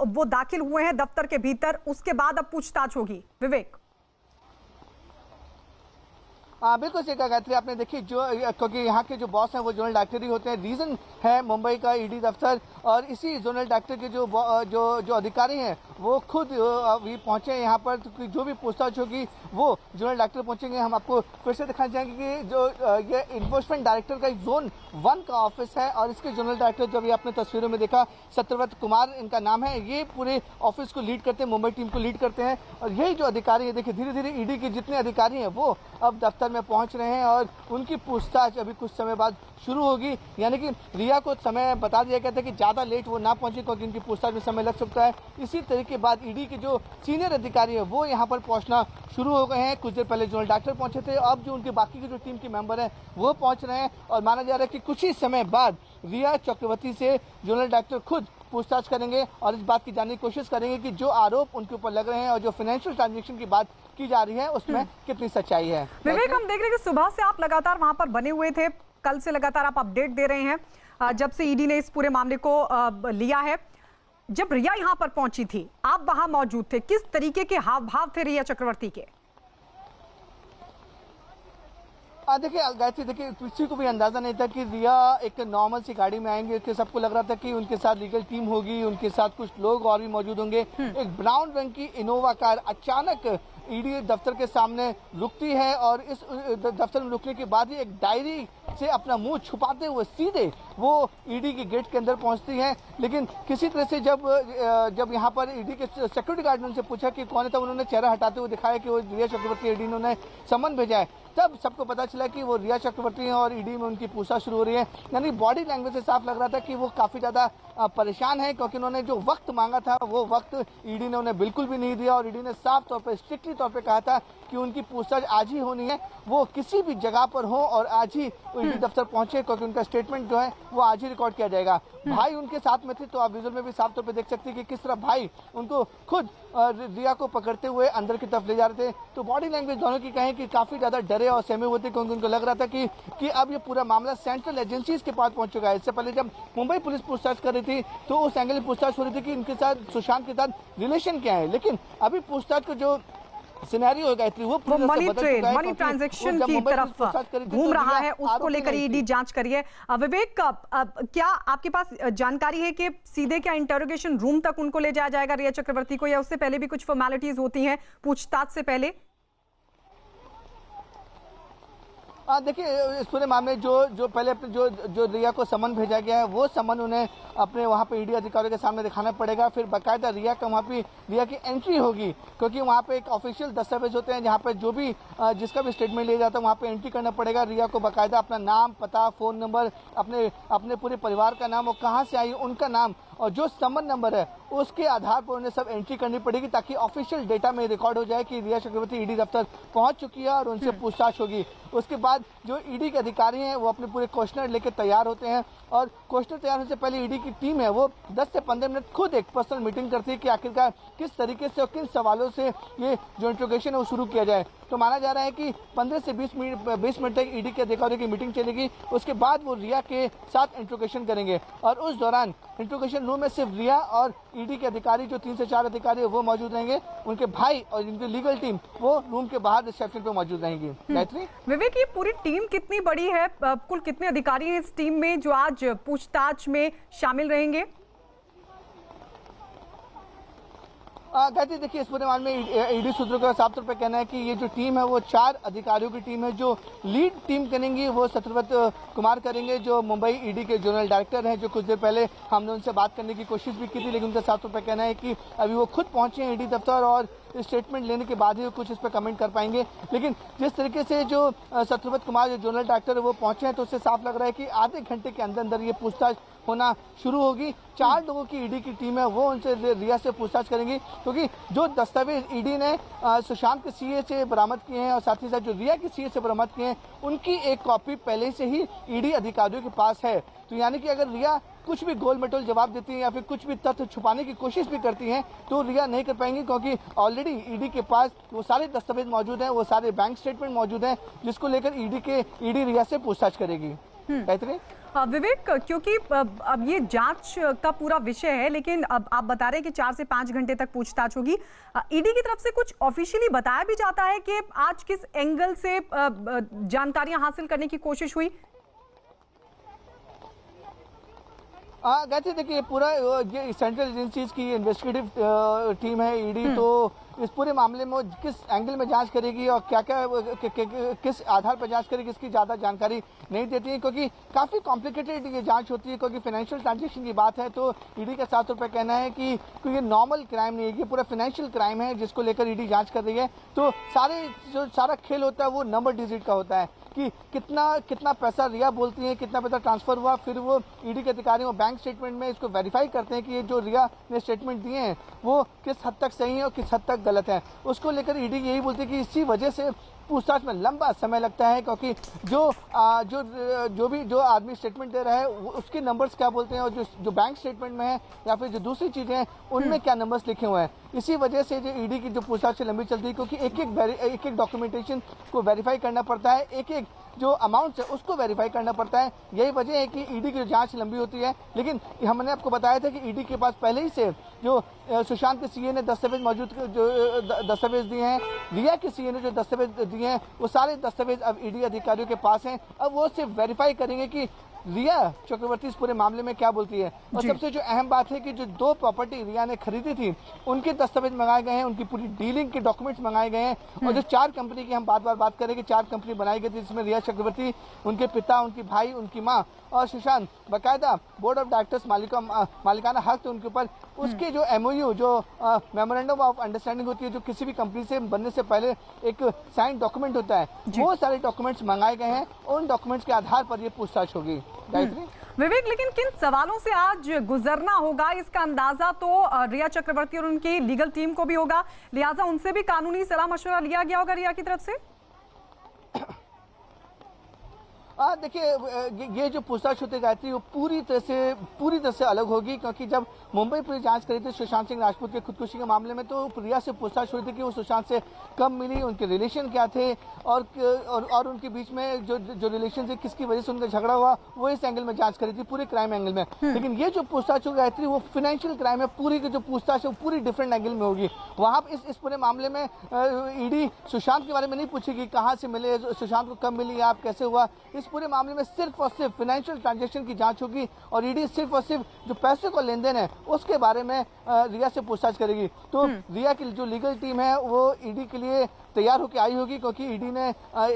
वो दाखिल हुए हैं दफ्तर के भीतर, उसके बाद अब पूछताछ होगी। विवेक, बिल्कुल सही कहा गायत्री आपने। देखिए क्योंकि यहाँ के जो बॉस हैं वो जोनल डायरेक्टर ही होते हैं। रीजन है मुंबई का ईडी दफ्तर और इसी जोनल डायरेक्टर के जो अधिकारी हैं वो खुद अभी पहुंचे हैं यहाँ पर। तो जो भी पूछताछ होगी वो जोनल डायरेक्टर पहुंचेंगे। हम आपको फिर से दिखाना चाहेंगे कि जो ये इन्फोर्समेंट डायरेक्टर का जोन 1 का ऑफिस है और इसके जोनल डायरेक्टर जो अभी आपने तस्वीरों में देखा सत्यव्रत कुमार इनका नाम है, ये पूरे ऑफिस को लीड करते हैं, मुंबई टीम को लीड करते हैं। और यही जो अधिकारी है, देखिए धीरे धीरे ईडी के जितने अधिकारी हैं वो अब दफ्तर में पहुंच रहे हैं और उनकी पूछताछ अभी कुछ समय बाद शुरू होगी। यानी कि रिया को समय बता दिया गया था कि ज़्यादा लेट वो ना पहुंचे क्योंकि इनकी पूछताछ में समय लग सकता है। इसी तरीके के बाद ईडी के जो सीनियर अधिकारी है वो यहाँ पर पहुंचना शुरू हो गए हैं। कुछ देर पहले जनरल डायरेक्टर पहुंचे थे, अब जो उनके बाकी के जो टीम के मेंबर हैं वो पहुंच रहे हैं और माना जा रहा है कि कुछ ही समय बाद रिया चक्रवर्ती से जनरल डायरेक्टर खुद पूछताछ करेंगे और इस बात की जानने की कोशिश करेंगे कि जो आरोप उनके ऊपर लग रहे हैं और जो फाइनेंशियल ट्रांजैक्शन की बात की जा रही है उसमें कितनी सच्चाई है। विवेक, हम देख रहे हैं कि सुबह से आप लगातार वहां पर बने हुए थे, कल से लगातार आप अपडेट दे रहे हैं जब से ईडी ने इस पूरे मामले को लिया है। जब रिया यहां पर पहुंची थी, आप वहां मौजूद थे, किस तरीके के हाव भाव थे रिया चक्रवर्ती के? देखिए गायत्री, देखिए किसी को भी अंदाजा नहीं था कि रिया एक नॉर्मल सी गाड़ी में आएंगे। कि सबको लग रहा था कि उनके साथ लीगल टीम होगी, उनके साथ कुछ लोग और भी मौजूद होंगे। एक ब्राउन रंग की इनोवा कार अचानक ईडी दफ्तर के सामने रुकती है और इस दफ्तर में रुकने के बाद ही एक डायरी से अपना मुंह छुपाते हुए सीधे वो ईडी के गेट के अंदर पहुंचती हैं। लेकिन किसी तरह से जब यहाँ पर ईडी के सिक्योरिटी गार्ड ने उनसे पूछा कि कौन है, तब उन्होंने चेहरा हटाते हुए दिखाया कि वो रिया चक्रवर्ती, ईडी ने उन्हें समन भेजा है। तब सबको पता चला कि वो रिया चक्रवर्ती हैं और ईडी में उनकी पूछताछ शुरू हो रही है। यानी बॉडी लैंग्वेज से साफ लग रहा था कि वो काफ़ी ज़्यादा परेशान है, क्योंकि उन्होंने जो वक्त मांगा था वो वक्त ईडी ने उन्हें बिल्कुल भी नहीं दिया और ईडी ने साफ तौर पर स्ट्रिक्टली तौर पर कहा था कि उनकी पूछताछ आज ही होनी है, वो किसी भी जगह पर हो और आज ही ईडी दफ्तर पहुंचे, क्योंकि उनका स्टेटमेंट जो है वो आज ही रिकॉर्ड किया जाएगा। भाई उनके साथ में थे, तो आप विजुअल में भी साफ तौर पे देख सकते हैं कि किस तरह भाई उनको खुद रिया को पकड़ते हुए अंदर की तरफ ले जा रहे थे। तो बॉडी लैंग्वेज दोनों की कहें कि काफी ज्यादा डरे और सहमे हुए थे, क्योंकि उनको लग रहा था कि अब ये पूरा मामला सेंट्रल एजेंसीज के पास पहुंच चुका है। इससे पहले जब मुंबई पुलिस पूछताछ कर रही थी तो उस एंगल में पूछताछ हो रही थी कि इनके साथ सुशांत के साथ रिलेशन क्या है, लेकिन अभी पूछताछ को जो सिनेरियो होगा वो मनी ट्रांजैक्शन की तरफ घूम रहा है, उसको लेकर ईडी जांच करिए। विवेक, क्या आपके पास जानकारी है कि सीधे क्या इंटरोगेशन रूम तक उनको ले जाया जाएगा रिया चक्रवर्ती को, या उससे पहले भी कुछ फॉर्मेलिटीज होती हैं पूछताछ से पहले? देखिए, इस पूरे मामले जो पहले अपने जो रिया को समन भेजा गया है, वो समन उन्हें अपने वहाँ पे ईडी अधिकारियों के सामने दिखाना पड़ेगा। फिर बाकायदा रिया का वहाँ पे रिया की एंट्री होगी, क्योंकि वहाँ पे एक ऑफिशियल दस्तावेज होते हैं जहाँ पे जो भी जिसका भी स्टेटमेंट लिया जाता है वहाँ पे एंट्री करना पड़ेगा। रिया को बाकायदा अपना नाम, पता, फ़ोन नंबर, अपने पूरे परिवार का नाम और कहाँ से आई उनका नाम और जो समन नंबर है उसके आधार पर उन्हें सब एंट्री करनी पड़ेगी, ताकि ऑफिशियल डेटा में रिकॉर्ड हो जाए कि रिया चक्रवर्ती ईडी दफ्तर पहुंच चुकी है और उनसे पूछताछ होगी। उसके बाद जो ईडी के अधिकारी हैं वो अपने पूरे क्वेश्चनर लेकर तैयार होते हैं, और क्वेश्चनर तैयार होने से पहले ईडी की टीम है वो 10 से 15 मिनट खुद एक पर्सनल मीटिंग करती है कि आखिरकार किस तरीके से और किन सवालों से ये जो इंट्रोगेशन है वो शुरू किया जाए। तो माना जा रहा है कि 15 से 20 मिनट तक ईडी के अधिकारियों की मीटिंग चलेगी। उसके बाद वो रिया के साथ इंट्रोगेशन करेंगे, और उस दौरान इंट्रोगेशन रूम में सिर्फ रिया और ईडी के अधिकारी जो 3 से 4 अधिकारी है वो मौजूद रहेंगे। उनके भाई और इनकी लीगल टीम वो रूम के बाहर रिसेप्शन पे मौजूद रहेंगी। गायत्री, विवेक, ये पूरी टीम कितनी बड़ी है? कुल कितने अधिकारी हैं इस टीम में जो आज पूछताछ में शामिल रहेंगे? गायत्री, देखिए, इस पूरे मामले में ईडी सूत्रों का साफ तौर पर कहना है कि ये जो टीम है वो 4 अधिकारियों की टीम है। जो लीड टीम करेंगी वो सत्यव्रत कुमार करेंगे, जो मुंबई ईडी के जोनल डायरेक्टर हैं, जो कुछ देर पहले हमने उनसे बात करने की कोशिश भी की थी, लेकिन उनका साफ तौर पर कहना है कि अभी वो खुद पहुंचे हैं ईडी दफ्तर और स्टेटमेंट लेने के बाद ही कुछ इस पर कमेंट कर पाएंगे। लेकिन जिस तरीके से जो सत्यव्रत कुमार जो जोनल डायरेक्टर है वो पहुंचे हैं, तो उससे साफ लग रहा है कि आधे घंटे के अंदर अंदर ये पूछताछ होना शुरू होगी। 4 लोगों की ईडी की टीम है वो उनसे रिया से पूछताछ करेंगी, क्योंकि जो दस्तावेज ईडी ने सुशांत के सीए से बरामद किए हैं और साथ ही साथ जो रिया के सीए से बरामद किए हैं उनकी एक कॉपी पहले से ही ईडी अधिकारियों के पास है। तो यानी कि अगर रिया कुछ भी गोल मटोल जवाब देती है या फिर कुछ भी तथ्य छुपाने की कोशिश भी करती हैं तो रिया नहीं कर पाएंगी, क्योंकि ऑलरेडी ईडी के पास वो सारे दस्तावेज मौजूद हैं, वो सारे बैंक स्टेटमेंट मौजूद हैं, जिसको लेकर ईडी रिया से पूछताछ करेगी। बेहतरीन विवेक, क्योंकि अब ये जांच का पूरा विषय है, लेकिन अब आप बता रहे हैं कि 4 से 5 घंटे तक पूछताछ होगी। ईडी की तरफ से कुछ ऑफिशियली बताया भी जाता है कि आज किस एंगल से जानकारियां हासिल करने की कोशिश हुई? गायत्री, देखिए, पूरा ये सेंट्रल एजेंसीज की इन्वेस्टिगेटिव टीम है ईडी, तो इस पूरे मामले में किस एंगल में जांच करेगी और क्या किस आधार पर जांच करेगी इसकी ज़्यादा जानकारी नहीं देती है, क्योंकि काफ़ी कॉम्प्लिकेटेड ये जांच होती है, क्योंकि फाइनेंशियल ट्रांजैक्शन की बात है। तो ईडी का साफ तौर पर कहना है कि ये नॉर्मल क्राइम नहीं है, ये पूरा फाइनेंशियल क्राइम है जिसको लेकर ईडी जाँच कर रही है। तो सारा खेल होता है वो नंबर डिजिट का होता है कि कितना पैसा रिया बोलती है, कितना पैसा ट्रांसफर हुआ, फिर वो ईडी के अधिकारी वो बैंक स्टेटमेंट में इसको वेरीफाई करते हैं कि ये जो रिया ने स्टेटमेंट दिए हैं वो किस हद तक सही है और किस हद तक गलत है। उसको लेकर ईडी यही बोलती है कि इसी वजह से पूछताछ में लंबा समय लगता है, क्योंकि जो आदमी स्टेटमेंट दे रहा है उसके नंबर्स क्या बोलते हैं और जो बैंक स्टेटमेंट में है या फिर जो दूसरी चीजें हैं उनमें क्या नंबर्स लिखे हुए हैं। इसी वजह से जो ईडी की जो पूछताछ लंबी चलती है, क्योंकि एक एक डॉक्यूमेंटेशन को वेरीफाई करना पड़ता है, एक जो अमाउंट है उसको वेरीफाई करना पड़ता है। यही वजह है कि ईडी की जो जांच लंबी होती है। लेकिन हमने आपको बताया था कि ईडी के पास पहले ही से जो सुशांत के सीए ने दस्तावेज दिए हैं, रिया के सीए ने जो दस्तावेज दिए हैं, वो सारे दस्तावेज अब ईडी अधिकारियों के पास हैं। अब वो सिर्फ वेरीफाई करेंगे कि रिया चक्रवर्ती इस पूरे मामले में क्या बोलती है। और सबसे जो अहम बात है कि जो 2 प्रॉपर्टी रिया ने खरीदी थी उनके दस्तावेज मंगाए गए हैं, उनकी पूरी डीलिंग के डॉक्यूमेंट्स मंगाए गए हैं। और जो 4 कंपनी की हम बात करें कि 4 कंपनी बनाई गई थी, जिसमें रिया चक्रवर्ती, उनके पिता, उनकी भाई, उनकी माँ और सुशांत बाकायदा बोर्ड ऑफ डायरेक्टर्स मालिकाना हक थे उनके ऊपर। उसके जो MOU जो मेमोरेंडम ऑफ अंडरस्टैंडिंग होती है, जो किसी भी कंपनी से बनने से पहले एक साइन डॉक्यूमेंट होता है, वो सारे डॉक्यूमेंट्स मंगाए गए हैं। उन डॉक्यूमेंट्स के आधार पर ये पूछताछ होगी। गायत्री, विवेक, लेकिन किन सवालों से आज गुजरना होगा इसका अंदाजा तो रिया चक्रवर्ती और उनकी लीगल टीम को भी होगा, लिहाजा उनसे भी कानूनी सलाह मशवरा लिया गया होगा रिया की तरफ से। देखिए, ये जो पूछताछ होती गायत्री वो पूरी तरह से अलग होगी, क्योंकि जब मुंबई पुलिस जांच करी थी सुशांत सिंह राजपूत के खुदकुशी के मामले में तो रिया से पूछताछ हुई थी कि वो सुशांत से कब मिली, उनके रिलेशन क्या थे और उनके बीच में जो रिलेशन थे किसकी वजह से उनका झगड़ा हुआ, वो इस एंगल में जांच करी थी, पूरे क्राइम एंगल में। लेकिन ये जो पूछताछ होगी गायत्री वो फाइनेंशियल क्राइम है, पूरी की जो पूछताछ है वो पूरी डिफरेंट एंगल में होगी। वहाँ इस पूरे मामले में ईडी सुशांत के बारे में नहीं पूछेगी, कहाँ से मिले, सुशांत को कब मिली, आप कैसे हुआ। इस पूरे मामले में सिर्फ और सिर्फ फाइनेंशियल ट्रांजैक्शन की जांच होगी और ईडी सिर्फ और सिर्फ जो पैसे का लेन देन है उसके बारे में रिया से पूछताछ करेगी। तो रिया की जो लीगल टीम है वो ईडी के लिए तैयार होकर आई होगी, क्योंकि ईडी ने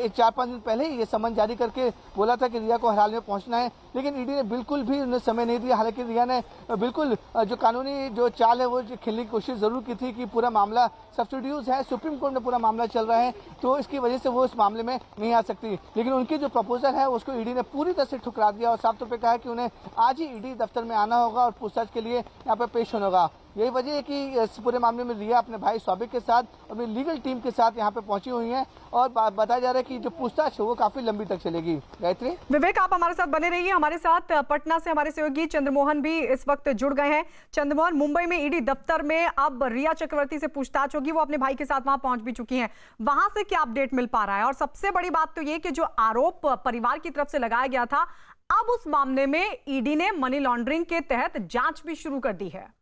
4-5 दिन पहले ही ये समन जारी करके बोला था कि रिया को हर हाल में पहुंचना है, लेकिन ईडी ने बिल्कुल भी उन्हें समय नहीं दिया। हालांकि रिया ने बिल्कुल जो कानूनी जो चाल है वो खेलने की कोशिश जरूर की थी कि पूरा मामला सब्सिड्यूज है, सुप्रीम कोर्ट में पूरा मामला चल रहा है, तो इसकी वजह से वो इस मामले में नहीं आ सकती। लेकिन उनकी जो प्रपोजल है उसको ईडी ने पूरी तरह से ठुकरा दिया और साफ तौर पर कहा कि उन्हें आज ही ईडी दफ्तर में आना होगा और पूछताछ के लिए यहाँ पर पेश होना होगा। यही वजह है कि इस पूरे मामले में रिया अपने भाई सौबिक के साथ और अपनी लीगल टीम के साथ यहाँ पे पहुंची हुई हैं और बताया जा रहा है कि जो पूछताछ है वो काफी लंबी तक चलेगी। गायत्री, विवेक, आप हमारे साथ बने रहिए। हमारे साथ पटना से हमारे सहयोगी चंद्रमोहन भी इस वक्त जुड़ गए हैं। चंद्रमोहन, मुंबई में ईडी दफ्तर में अब रिया चक्रवर्ती से पूछताछ होगी, वो अपने भाई के साथ वहां पहुंच भी चुकी हैं, वहां से क्या अपडेट मिल पा रहा है? और सबसे बड़ी बात तो ये कि जो आरोप परिवार की तरफ से लगाया गया था, अब उस मामले में ईडी ने मनी लॉन्ड्रिंग के तहत जांच भी शुरू कर दी है।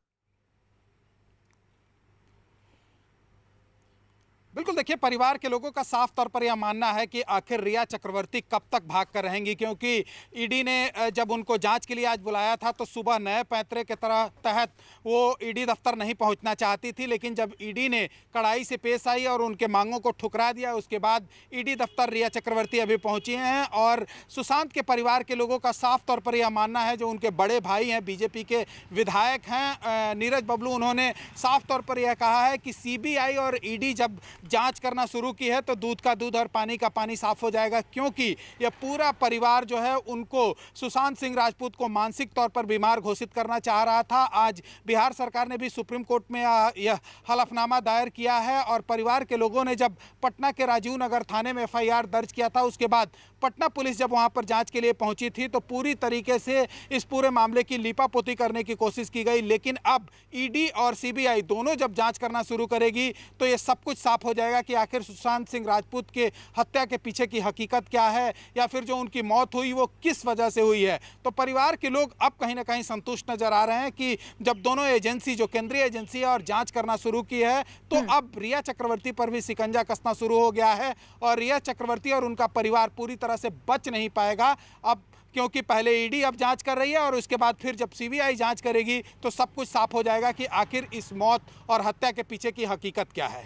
बिल्कुल, देखिए, परिवार के लोगों का साफ तौर पर यह मानना है कि आखिर रिया चक्रवर्ती कब तक भाग कर रहेंगी, क्योंकि ईडी ने जब उनको जांच के लिए आज बुलाया था तो सुबह नए पैंतरे के तहत वो ईडी दफ्तर नहीं पहुंचना चाहती थी, लेकिन जब ईडी ने कड़ाई से पेश आई और उनके मांगों को ठुकरा दिया उसके बाद ईडी दफ्तर रिया चक्रवर्ती अभी पहुंची हैं। और सुशांत के परिवार के लोगों का साफ तौर पर यह मानना है, जो उनके बड़े भाई हैं, बीजेपी के विधायक हैं नीरज बबलू, उन्होंने साफ तौर पर यह कहा है कि सीबीआई और ईडी जब जांच करना शुरू की है तो दूध का दूध और पानी का पानी साफ हो जाएगा, क्योंकि यह पूरा परिवार जो है उनको सुशांत सिंह राजपूत को मानसिक तौर पर बीमार घोषित करना चाह रहा था। आज बिहार सरकार ने भी सुप्रीम कोर्ट में यह हलफनामा दायर किया है और परिवार के लोगों ने जब पटना के राजीव नगर थाने में एफआईआर दर्ज किया था, उसके बाद पटना पुलिस जब वहां पर जांच के लिए पहुंची थी तो पूरी तरीके से इस पूरे मामले की लीपापोती करने की कोशिश की गई। लेकिन अब ईडी और सीबीआई दोनों जब जांच करना शुरू करेगी तो ये सब कुछ साफ हो जाएगा कि आखिर सुशांत सिंह राजपूत के हत्या के पीछे की हकीकत क्या है, या फिर जो उनकी मौत हुई वो किस वजह से हुई है। तो परिवार के लोग अब कहीं ना कहीं संतुष्ट नजर आ रहे हैं कि जब दोनों एजेंसी, जो केंद्रीय एजेंसी है और जांच करना शुरू की है, तो अब रिया चक्रवर्ती पर भी शिकंजा कसना शुरू हो गया है और रिया चक्रवर्ती और उनका परिवार पूरी तरह से बच नहीं पाएगा अब, क्योंकि पहले ईडी अब जांच कर रही है और उसके बाद फिर जब सीबीआई जांच करेगी तो सब कुछ साफ हो जाएगा कि आखिर इस मौत और हत्या के पीछे की हकीकत क्या है।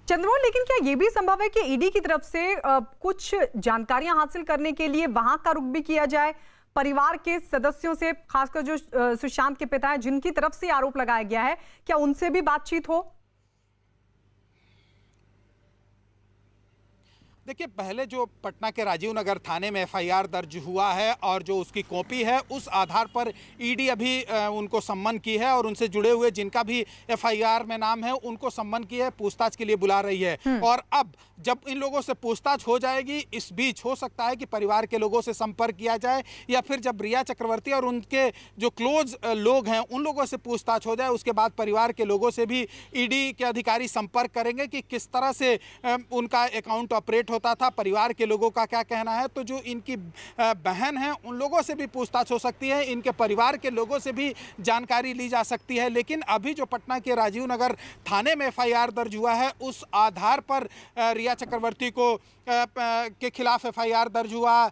चंद्रमोहन, लेकिन क्या ये भी संभव है कि ईडी की तरफ से कुछ जानकारियां हासिल करने के लिए वहां का रुख भी किया जाए, परिवार के सदस्यों से, खासकर जो सुशांत के पिता हैं जिनकी तरफ से आरोप लगाया गया है, क्या उनसे भी बातचीत हो? देखिए, पहले जो पटना के राजीव नगर थाने में एफआईआर दर्ज हुआ है और जो उसकी कॉपी है, उस आधार पर ईडी अभी उनको सम्मन की है और उनसे जुड़े हुए जिनका भी एफआईआर में नाम है उनको सम्मन की है, पूछताछ के लिए बुला रही है। और अब जब इन लोगों से पूछताछ हो जाएगी, इस बीच हो सकता है कि परिवार के लोगों से संपर्क किया जाए, या फिर जब रिया चक्रवर्ती और उनके जो क्लोज लोग हैं उन लोगों से पूछताछ हो जाए, उसके बाद परिवार के लोगों से भी ईडी के अधिकारी संपर्क करेंगे कि किस तरह से उनका अकाउंट ऑपरेट होता था, परिवार के लोगों का क्या कहना है। तो जो इनकी बहन है उन लोगों से भी पूछताछ हो सकती है, इनके परिवार के लोगों से भी जानकारी ली जा सकती है। लेकिन अभी जो पटना के राजीव नगर थाने में एफआईआर दर्ज हुआ है उस आधार पर रिया चक्रवर्ती को के खिलाफ एफआईआर दर्ज हुआ,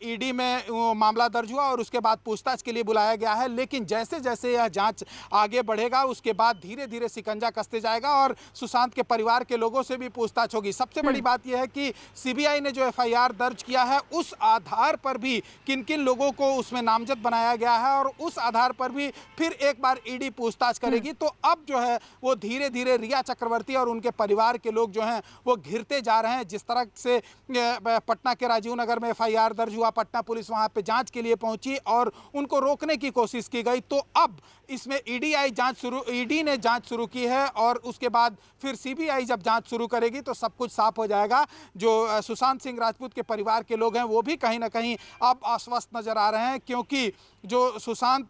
ईडी में मामला दर्ज हुआ और उसके बाद पूछताछ के लिए बुलाया गया है। लेकिन जैसे जैसे यह जांच आगे बढ़ेगा उसके बाद धीरे धीरे शिकंजा कसते जाएगा और सुशांत के परिवार के लोगों से भी पूछताछ होगी। सबसे बड़ी बात यह है कि सीबीआई ने जो एफआईआर दर्ज किया है उस आधार पर भी किन किन लोगों को उसमें नामजद बनाया गया है और उस आधार पर भी फिर एक बार ईडी पूछताछ करेगी। तो अब जो है वो धीरे धीरे रिया चक्रवर्ती और उनके परिवार के लोग जो हैं वो घिरते जा रहे हैं। जिस तरह से पटना के राजीव नगर में एफआईआर दर्ज हुआ, पटना पुलिस वहां पे जांच के लिए पहुंची और उनको रोकने की कोशिश की गई, तो अब इसमें ईडी ने जांच शुरू की है और उसके बाद फिर सीबीआई जब जांच शुरू करेगी तो सब कुछ साफ हो जाएगा। जो सुशांत सिंह राजपूत के परिवार के लोग हैं वो भी कहीं ना कहीं अब आश्वस्त नजर आ रहे हैं, क्योंकि जो सुशांत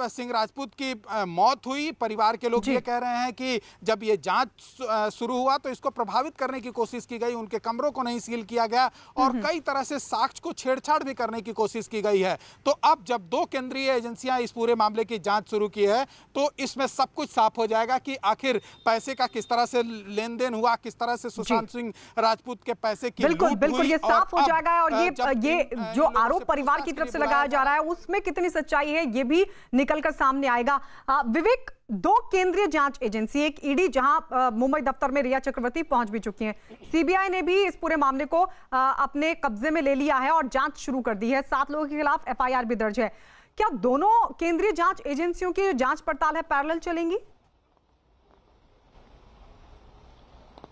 सिंह राजपूत की मौत हुई, परिवार के लोग ये कह रहे हैं कि जब ये जांच शुरू हुआ तो इसको प्रभावित करने की कोशिश की गई, उनके कमरों को नहीं सील किया गया और कई तरह से साक्ष्य को छेड़छाड़ भी करने की कोशिश की गई है। तो अब जब 2 केंद्रीय एजेंसियां इस पूरे मामले की जांच शुरू की है तो इसमें सब कुछ साफ हो जाएगा कि आखिर पैसे का किस तरह से लेन देन हुआ, किस तरह से सुशांत सिंह राजपूत के पैसे की बिल्कुल ये साफ हो जाएगा। और ये जो आरोप परिवार की तरफ से लगाया जा रहा है उसमें कितनी सच्चाई है ये भी निकलकर सामने आएगा। विवेक, 2 केंद्रीय जांच एजेंसी, एक ईडी जहां मुंबई दफ्तर में रिया चक्रवर्ती पहुंच भी चुकी हैं, सीबीआई ने भी इस पूरे मामले को अपने कब्जे में ले लिया है और जांच शुरू कर दी है। 7 लोगों के खिलाफ एफआईआर भी दर्ज है। क्या दोनों केंद्रीय जांच एजेंसियों की जांच पड़ताल है पैरेलल चलेंगी?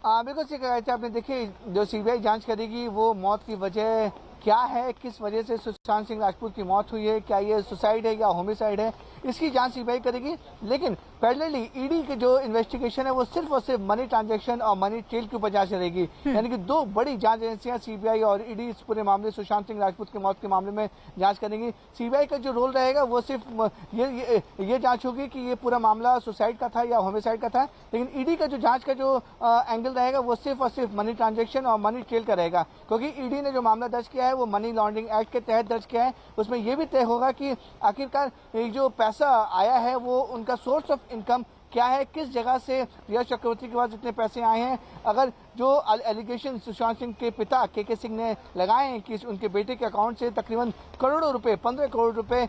बिल्कुल सही कहा आपने। देखिए, जो सीबीआई जांच करेगी वो मौत की वजह क्या है, किस वजह से सुशांत सिंह राजपूत की मौत हुई है, क्या ये सुसाइड है या होमिसाइड है, इसकी जांच सीबीआई करेगी। लेकिन पैरेलली ईडी की जो इन्वेस्टिगेशन है वो सिर्फ और सिर्फ मनी ट्रांजैक्शन और मनी ट्रेल के ऊपर जांच चलेगी। यानी कि 2 बड़ी जांच एजेंसियां सीबीआई और ईडी इस पूरे मामले सुशांत सिंह राजपूत की मौत के मामले में जांच करेंगी। सीबीआई का जो रोल रहेगा वो सिर्फ ये जांच होगी कि ये पूरा मामला सुसाइड का था या होमिसाइड का था। लेकिन ईडी का जो जांच का जो एंगल रहेगा वो सिर्फ और सिर्फ मनी ट्रांजेक्शन और मनी ट्रेल का रहेगा, क्योंकि ईडी ने जो मामला दर्ज किया है वो मनी लॉन्ड्रिंग एक्ट के तहत दर्ज किया है। उसमें यह भी तय होगा कि आखिरकार जो पैसा आया है वो उनका सोर्स ऑफ इनकम क्या है, किस जगह से रिया चक्रवर्ती के पास जितने पैसे आए हैं। अगर जो एलिगेशन सुशांत सिंह के पिता के सिंह ने लगाए हैं कि उनके बेटे के अकाउंट से तकरीबन करोड़ों रुपए, 15 करोड़ रुपए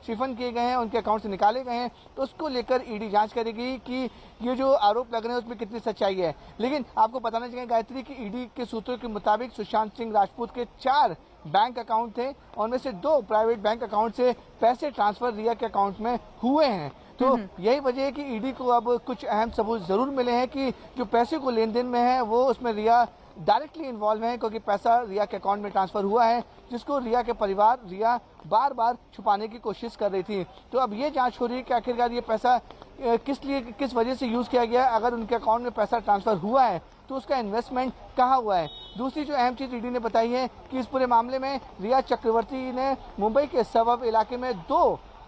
शिफन किए गए हैं, उनके अकाउंट से निकाले गए हैं, तो उसको लेकर ईडी जांच करेगी कि ये जो आरोप लग रहे हैं उसमें कितनी सच्चाई है। लेकिन आपको बताना चाहिए गायत्री की ईडी के सूत्रों के मुताबिक सुशांत सिंह राजपूत के 4 बैंक अकाउंट थे और उनमें से 2 प्राइवेट बैंक अकाउंट से पैसे ट्रांसफर रिया के अकाउंट में हुए हैं। तो यही वजह है कि ईडी को अब कुछ अहम सबूत जरूर मिले हैं कि जो पैसे को लेन देन में है वो उसमें रिया डायरेक्टली इन्वॉल्व है, क्योंकि पैसा रिया के अकाउंट में ट्रांसफर हुआ है जिसको रिया के परिवार रिया बार बार छुपाने की कोशिश कर रही थी। तो अब ये जांच हो रही है कि आखिरकार ये पैसा किस वजह से यूज किया गया। अगर उनके अकाउंट में पैसा ट्रांसफर हुआ है तो उसका इन्वेस्टमेंट कहाँ हुआ है। दूसरी जो अहम चीज ईडी ने बताई है कि इस पूरे मामले में रिया चक्रवर्ती ने मुंबई के सबब इलाके में 2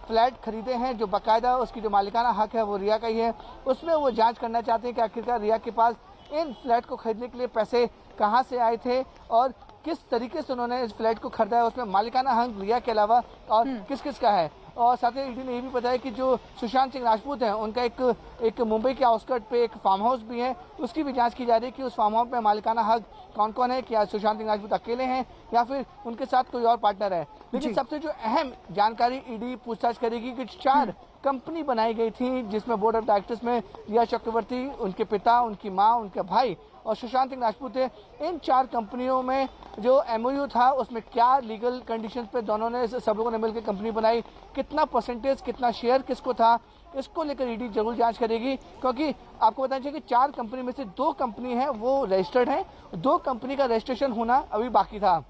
फ्लैट खरीदे हैं, जो बाकायदा उसकी जो मालिकाना हक है वो रिया का ही है। उसमें वो जांच करना चाहते हैं कि आखिरकार रिया के पास इन फ्लैट को खरीदने के लिए पैसे कहां से आए थे और किस तरीके से उन्होंने इस फ्लैट को खरीदा है, उसमें मालिकाना हक रिया के अलावा और किस किस का है। और साथ ही ईडी ने ये भी बताया कि जो सुशांत सिंह राजपूत हैं उनका एक मुंबई के आउटस्कर्ट पे एक फार्म हाउस भी है, उसकी भी जांच की जा रही है कि उस फार्म हाउस में मालिकाना हक कौन कौन है, क्या सुशांत सिंह राजपूत अकेले हैं या फिर उनके साथ कोई और पार्टनर है। लेकिन सबसे जो अहम जानकारी ईडी पूछताछ करेगी कि 4 कंपनी बनाई गई थी जिसमें बोर्ड ऑफ डायरेक्टर्स में रिया चक्रवर्ती, उनके पिता, उनकी माँ, उनके भाई और सुशांत सिंह राजपूत थे। इन 4 कंपनियों में जो एमओयू था उसमें क्या लीगल कंडीशंस पे दोनों ने सब लोगों ने मिलकर कंपनी बनाई, कितना परसेंटेज, कितना शेयर किसको था, इसको लेकर ईडी जरूर जांच करेगी। क्योंकि आपको बताना चाहिए कि 4 कंपनी में से 2 कंपनी है वो रजिस्टर्ड है, 2 कंपनी का रजिस्ट्रेशन होना अभी बाकी था।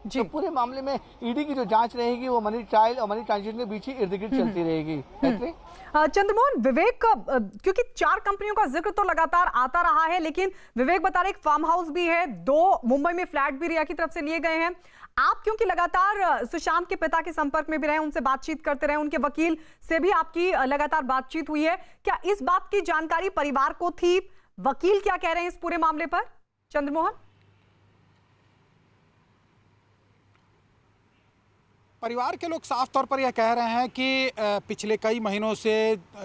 तो पूरे मामले में ईडी की जो जांच रहेगी वो मनी ट्रायल और मनी ट्रांजेक्शन के बीच ही इर्द गिर्द चलती रहेगी। चंद्रमोहन, विवेक, क्योंकि 4 कंपनियों का जिक्र तो लगातार आता रहा है, लेकिन विवेक बता रहे एक फार्म हाउस भी है, 2 मुंबई में फ्लैट भी रिया की तरफ से लिए गए हैं। आप क्योंकि लगातार सुशांत के पिता के संपर्क में भी रहे, उनसे बातचीत करते रहे, उनके वकील से भी आपकी लगातार बातचीत हुई है, क्या इस बात की जानकारी परिवार को थी? वकील क्या कह रहे हैं इस पूरे मामले पर, चंद्रमोहन? परिवार के लोग साफ तौर पर यह कह रहे हैं कि पिछले कई महीनों से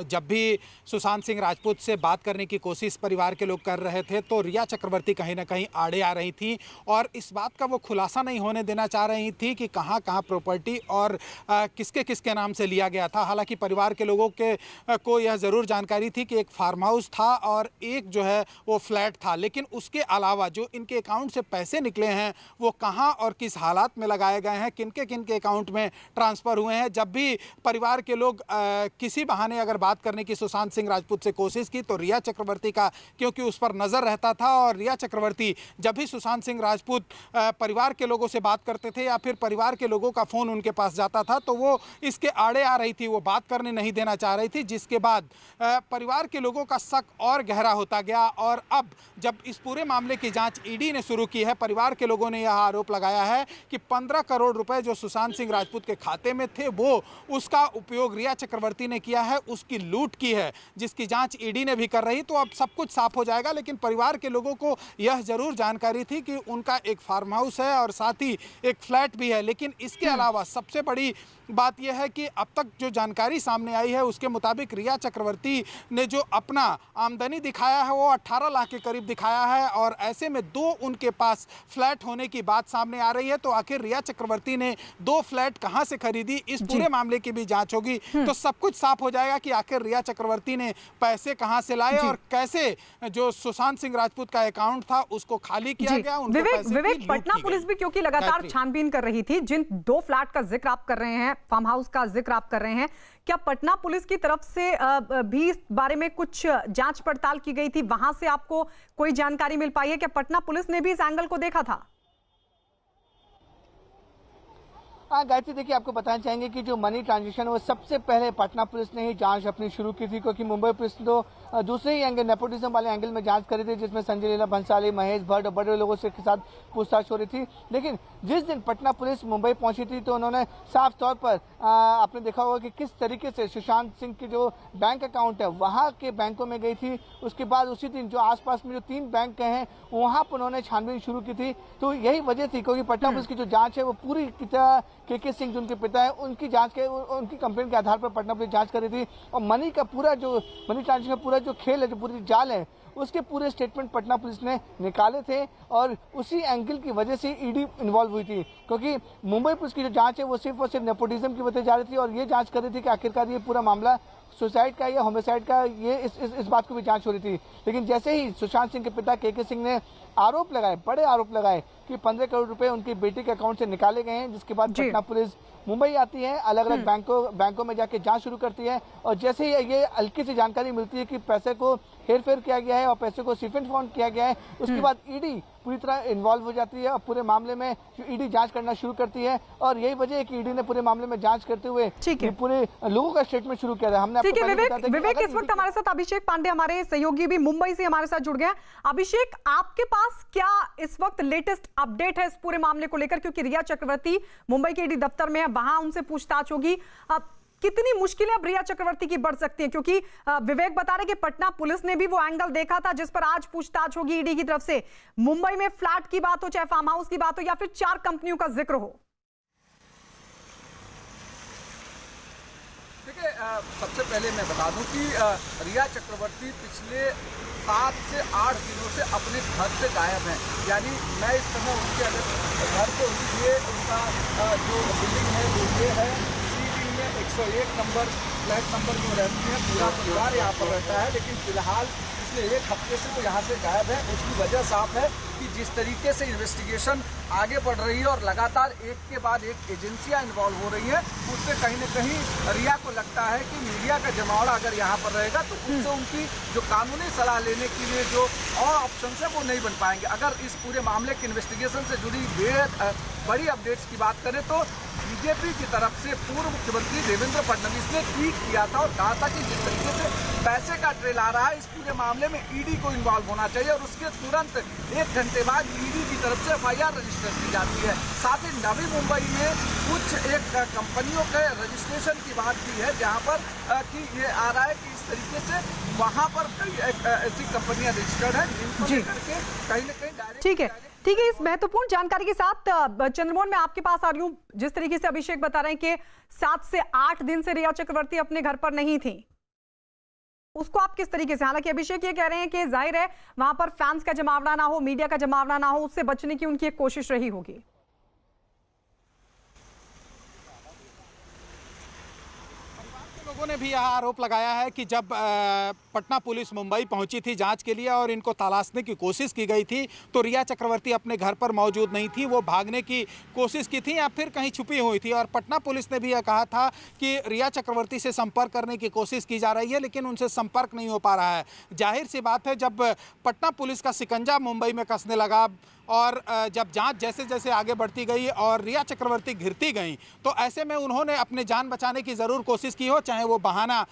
जब भी सुशांत सिंह राजपूत से बात करने की कोशिश परिवार के लोग कर रहे थे तो रिया चक्रवर्ती कहीं ना कहीं आड़े आ रही थी और इस बात का वो खुलासा नहीं होने देना चाह रही थी कि कहाँ कहाँ प्रॉपर्टी और किसके किसके नाम से लिया गया था। हालांकि परिवार के लोगों के को यह ज़रूर जानकारी थी कि एक फार्म हाउस था और एक जो है वो फ्लैट था, लेकिन उसके अलावा जो इनके अकाउंट से पैसे निकले हैं वो कहाँ और किस हालात में लगाए गए हैं, किनके किनके अकाउंट में ट्रांसफर हुए हैं। जब भी परिवार के लोग किसी बहाने अगर बात करने की सुशांत सिंह राजपूत से कोशिश की तो रिया चक्रवर्ती का क्योंकि उस पर नजर रहता था और रिया चक्रवर्ती जब भी सुशांत सिंह राजपूत परिवार के लोगों से बात करते थे या फिर परिवार के लोगों का फोन उनके पास जाता था तो वो इसके आड़े आ रही थी, वो बात करने नहीं देना चाह रही थी, जिसके बाद परिवार के लोगों का शक और गहरा होता गया। और अब जब इस पूरे मामले की जांच ईडी ने शुरू की है, परिवार के लोगों ने यह आरोप लगाया है कि 15 करोड़ रुपए जो सुशांत सिंह राजपूत के खाते में थे वो उसका उपयोग रिया चक्रवर्ती ने किया है, उसकी लूट की है, जिसकी जांच ईडी ने भी कर रही। तो अब सब कुछ साफ हो जाएगा, लेकिन परिवार के लोगों को यह जरूर जानकारी थी कि उनका एक फार्म हाउस है और साथ ही एक फ्लैट भी है। लेकिन इसके अलावा सबसे बड़ी बात यह है कि अब तक जो जानकारी सामने आई है उसके मुताबिक रिया चक्रवर्ती ने जो अपना आमदनी दिखाया है वो 18 लाख के करीब दिखाया है और ऐसे में 2 उनके पास फ्लैट होने की बात सामने आ रही है। तो आखिर रिया चक्रवर्ती ने 2 फ्लैट कहां से खरीदी, इस पूरे मामले की भी जांच होगी तो सब कुछ साफ हो जाएगा कि आखिर रिया चक्रवर्ती ने पैसे कहां से लाए और कैसे जो सुशांत सिंह राजपूत का अकाउंट था उसको खाली किया गया। विवेक, पटना पुलिस भी क्योंकि लगातार छानबीन कर रही थी, जिन 2 फ्लैट का जिक्र आप कर रहे हैं, फार्म हाउस का जिक्र आप कर रहे हैं, क्या पटना पुलिस की तरफ से भी इस बारे में कुछ जांच पड़ताल की गई थी? वहां से आपको कोई जानकारी मिल पाई है? क्या पटना पुलिस ने भी इस एंगल को देखा था? हाँ गायत्री, देखिए आपको बताना चाहेंगे कि जो मनी ट्रांजैक्शन वो सबसे पहले पटना पुलिस ने ही जांच अपनी शुरू की थी, क्योंकि मुंबई पुलिस तो दूसरे ही एंगल, नेपोटिज्म वाले एंगल में जांच करी थी, जिसमें संजय लीला भंसाली, महेश भट्ट और बड़े लोगों से के साथ पूछताछ हो रही थी। लेकिन जिस दिन पटना पुलिस मुंबई पहुंची थी तो उन्होंने साफ तौर पर आपने देखा होगा कि किस तरीके से सुशांत सिंह के जो बैंक अकाउंट है वहाँ के बैंकों में गई थी। उसके बाद उसी दिन जो आसपास में जो 3 बैंक हैं वहाँ पर उन्होंने छानबीन शुरू की थी। तो यही वजह थी, क्योंकि पटना पुलिस की जो जाँच है वो पूरी की तरह के सिंह जो उनके पिता है उनकी जांच के उनकी कंप्लेंट के आधार पर पटना पुलिस जांच कर रही थी और मनी ट्रांजैक्शन का पूरा जो खेल है, जो पूरी जाल है, उसके पूरे स्टेटमेंट पटना पुलिस ने निकाले थे और उसी एंगल की वजह से ईडी इन्वॉल्व हुई थी। क्योंकि मुंबई पुलिस की जो जांच है वो सिर्फ और सिर्फ नेपोटिज्म की वजह जा रही थी और ये जांच कर रही थी कि आखिरकार ये पूरा मामला सुसाइड का या होमिसाइड का, ये इस बात को भी जांच हो रही थी। लेकिन जैसे ही सुशांत सिंह के पिता के सिंह ने आरोप लगाए, बड़े आरोप लगाए कि 15 करोड़ रुपए उनकी बेटी के अकाउंट से निकाले गए हैं, जिसके बाद पटना पुलिस मुंबई आती है, अलग अलग बैंकों में जाके जांच शुरू करती है और जैसे ही ये हल्की सी जानकारी मिलती है कि पैसे को हेरफेर किया गया है और पैसे को सिफ एंड फाउंड किया गया है, उसके बाद ईडी पूरी तरह इन्वॉल्व हो जाती है और पूरे मामले में जो ईडी जांच करना शुरू करती है। और यही वजह है कि ईडी ने पूरे मामले में जांच करते हुए पूरे लोगों का स्टेटमेंट शुरू किया है। हमने विवेक, इस वक्त हमारे साथ अभिषेक पांडे, हमारे सहयोगी भी मुंबई से हमारे साथ जुड़ गए। अभिषेक, आपके पास क्या इस वक्त लेटेस्ट अपडेट है इस पूरे मामले को लेकर? क्योंकि रिया चक्रवर्ती मुंबई के ईडी दफ्तर में है, वहां उनसे पूछताछ होगी। कितनी मुश्किलें अब रिया चक्रवर्ती की बढ़ सकती हैं? क्योंकि विवेक बता रहे कि पटना पुलिस ने भी वो एंगल देखा था जिस पर आज पूछताछ होगी ईडी की तरफ से। मुंबई में फ्लैट की बात हो, चाहे फार्म हाउस की बात हो या फिर 4 कंपनियों का जिक्र हो। देखिए, सबसे पहले मैं बता दूं कि रिया चक्रवर्ती पिछले 7 से 8 दिनों से अपने घर से गायब हैं। यानी मैं इस समय उनके अगर घर को लिए उनका जो बिल्डिंग है वो ये है, 101 नंबर फ्लैट नंबर में रहती है, पूरा परिवार यहाँ पर रहता है। लेकिन फिलहाल पिछले 1 हफ्ते से तो यहाँ से गायब है। उसकी वजह साफ है कि जिस तरीके से इन्वेस्टिगेशन आगे बढ़ रही है और लगातार एक के बाद एक एजेंसियां इन्वॉल्व हो रही हैं, उससे कहीं न कहीं रिया को लगता है कि मीडिया का जमावड़ा अगर यहाँ पर रहेगा तो उससे उनकी जो कानूनी सलाह लेने के लिए जो और ऑप्शन है वो नहीं बन पाएंगे। अगर इस पूरे मामले के इन्वेस्टिगेशन से जुड़ी बड़ी अपडेट्स की बात करें तो बीजेपी की तरफ से पूर्व मुख्यमंत्री देवेंद्र फडणवीस ने ट्वीट किया था और कहा था कि जिस तरीके से पैसे का ट्रेल आ रहा है, इस पूरे मामले में ईडी को इन्वॉल्व होना चाहिए और उसके तुरंत 1 घंटे बाद ईडी की तरफ से एफआईआर रजिस्टर की जाती है। साथ ही नवी मुंबई में कुछ एक कंपनियों के रजिस्ट्रेशन की बात की है, जहां पर कि ये आ रहा है कि इस तरीके से वहां पर कई ऐसी कंपनियां रजिस्टर्ड हैं जिनको लेकर के कहीं न कहीं डायरेक्ट ठीक है, इस महत्वपूर्ण जानकारी के साथ चंद्रमोहन मैं आपके पास आ रही हूं। जिस तरीके से अभिषेक बता रहे हैं कि 7 से 8 दिन से रिया चक्रवर्ती अपने घर पर नहीं थी, उसको आप किस तरीके से, हालांकि अभिषेक ये कह रहे हैं कि जाहिर है वहां पर फैंस का जमावड़ा ना हो, मीडिया का जमावड़ा ना हो, उससे बचने की उनकी एक कोशिश रही होगी। लोगों ने भी यह आरोप लगाया है कि जब पटना पुलिस मुंबई पहुंची थी जांच के लिए और इनको तलाशने की कोशिश की गई थी तो रिया चक्रवर्ती अपने घर पर मौजूद नहीं थी, वो भागने की कोशिश की थी या फिर कहीं छुपी हुई थी। और पटना पुलिस ने भी यह कहा था कि रिया चक्रवर्ती से संपर्क करने की कोशिश की जा रही है लेकिन उनसे संपर्क नहीं हो पा रहा है। जाहिर सी बात है, जब पटना पुलिस का शिकंजा मुंबई में कसने लगा और जब जांच जैसे जैसे आगे बढ़ती गई और रिया चक्रवर्ती घिरती गई तो ऐसे में उन्होंने अपने जान बचाने की ज़रूर कोशिश की हो, चाहे वो बहाना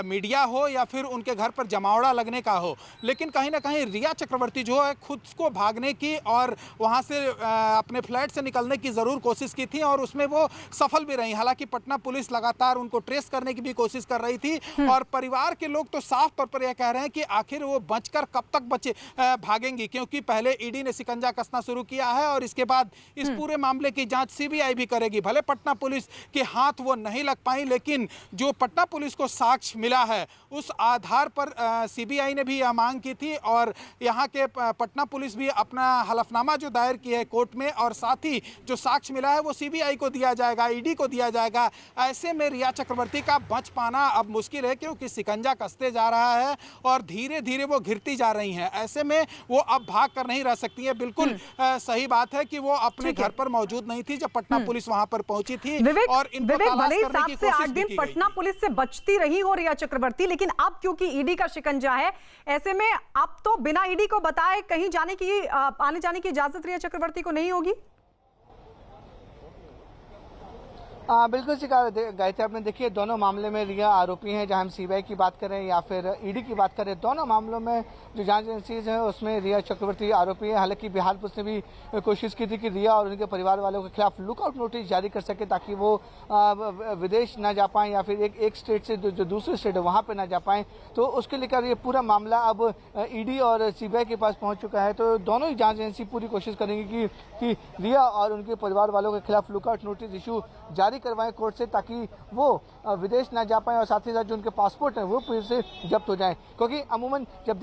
मीडिया हो या फिर उनके घर पर जमावड़ा लगने का हो। लेकिन कहीं ना कहीं रिया चक्रवर्ती जो है खुद को भागने की और वहां से अपने फ्लैट से निकलने की ज़रूर कोशिश की थी और उसमें वो सफल भी रही। हालांकि पटना पुलिस लगातार उनको ट्रेस करने की भी कोशिश कर रही थी और परिवार के लोग तो साफ तौर पर यह कह रहे हैं कि आखिर वो बचकर कब तक भागेंगी, क्योंकि पहले ईडी ने शिकंजा कसना शुरू किया है और इसके बाद इस पूरे मामले की जांच सीबीआई भी करेगी। भले पटना पुलिस के हाथ वो नहीं लग पाई लेकिन जो पटना पुलिस को साक्ष्य मिला है उस आधार पर सीबीआई ने भी यह मांग की थी और यहाँ के पटना पुलिस भी अपना हलफनामा जो दायर की है कोर्ट में और साथ ही जो साक्ष्य मिला है वो सीबीआई को दिया जाएगा, ईडी को दिया जाएगा। ऐसे में रिया चक्रवर्ती का बच पाना अब मुश्किल है क्योंकि शिकंजा कसते जा रहा है और धीरे धीरे वो घिरती जा रही हैं। ऐसे में वो अब भाग कर नहीं रह सकती है। बिल्कुल सही बात है कि वो अपने घर पर मौजूद नहीं थी जब पटना पुलिस वहां पर पहुंची थी और इनको तलाश करने की 7 से 8 कोशिश दिन की पटना पुलिस से बचती रही हो रिया चक्रवर्ती, लेकिन अब क्योंकि ईडी का शिकंजा है, ऐसे में अब तो बिना ईडी को बताए कहीं जाने की आने जाने की इजाजत रिया चक्रवर्ती को नहीं होगी। बिल्कुल शिकार गायत्री, आपने देखिए दोनों मामले में रिया आरोपी हैं, जहां हम सीबीआई की बात करें या फिर ईडी की बात करें, दोनों मामलों में जो जांच एजेंसीज हैं उसमें रिया चक्रवर्ती आरोपी है। हालांकि बिहार पुलिस ने भी कोशिश की थी कि रिया और उनके परिवार वालों के खिलाफ लुकआउट नोटिस जारी कर सके ताकि वो विदेश ना जा पाएँ या फिर एक स्टेट से जो दूसरे स्टेट है वहाँ पर ना जा पाएँ। तो उसके लेकर ये पूरा मामला अब ईडी और सीबीआई के पास पहुँच चुका है। तो दोनों ही जाँच एजेंसी पूरी कोशिश करेंगी कि रिया और उनके परिवार वालों के खिलाफ लुकआउट नोटिस इशू जारी करवाएं कोर्ट से ताकि वो विदेश ना जा पाए और साथ ही साथ जो उनके पासपोर्ट हैं वो पुलिस से जब्त हो जाएं, क्योंकि अमूमन जब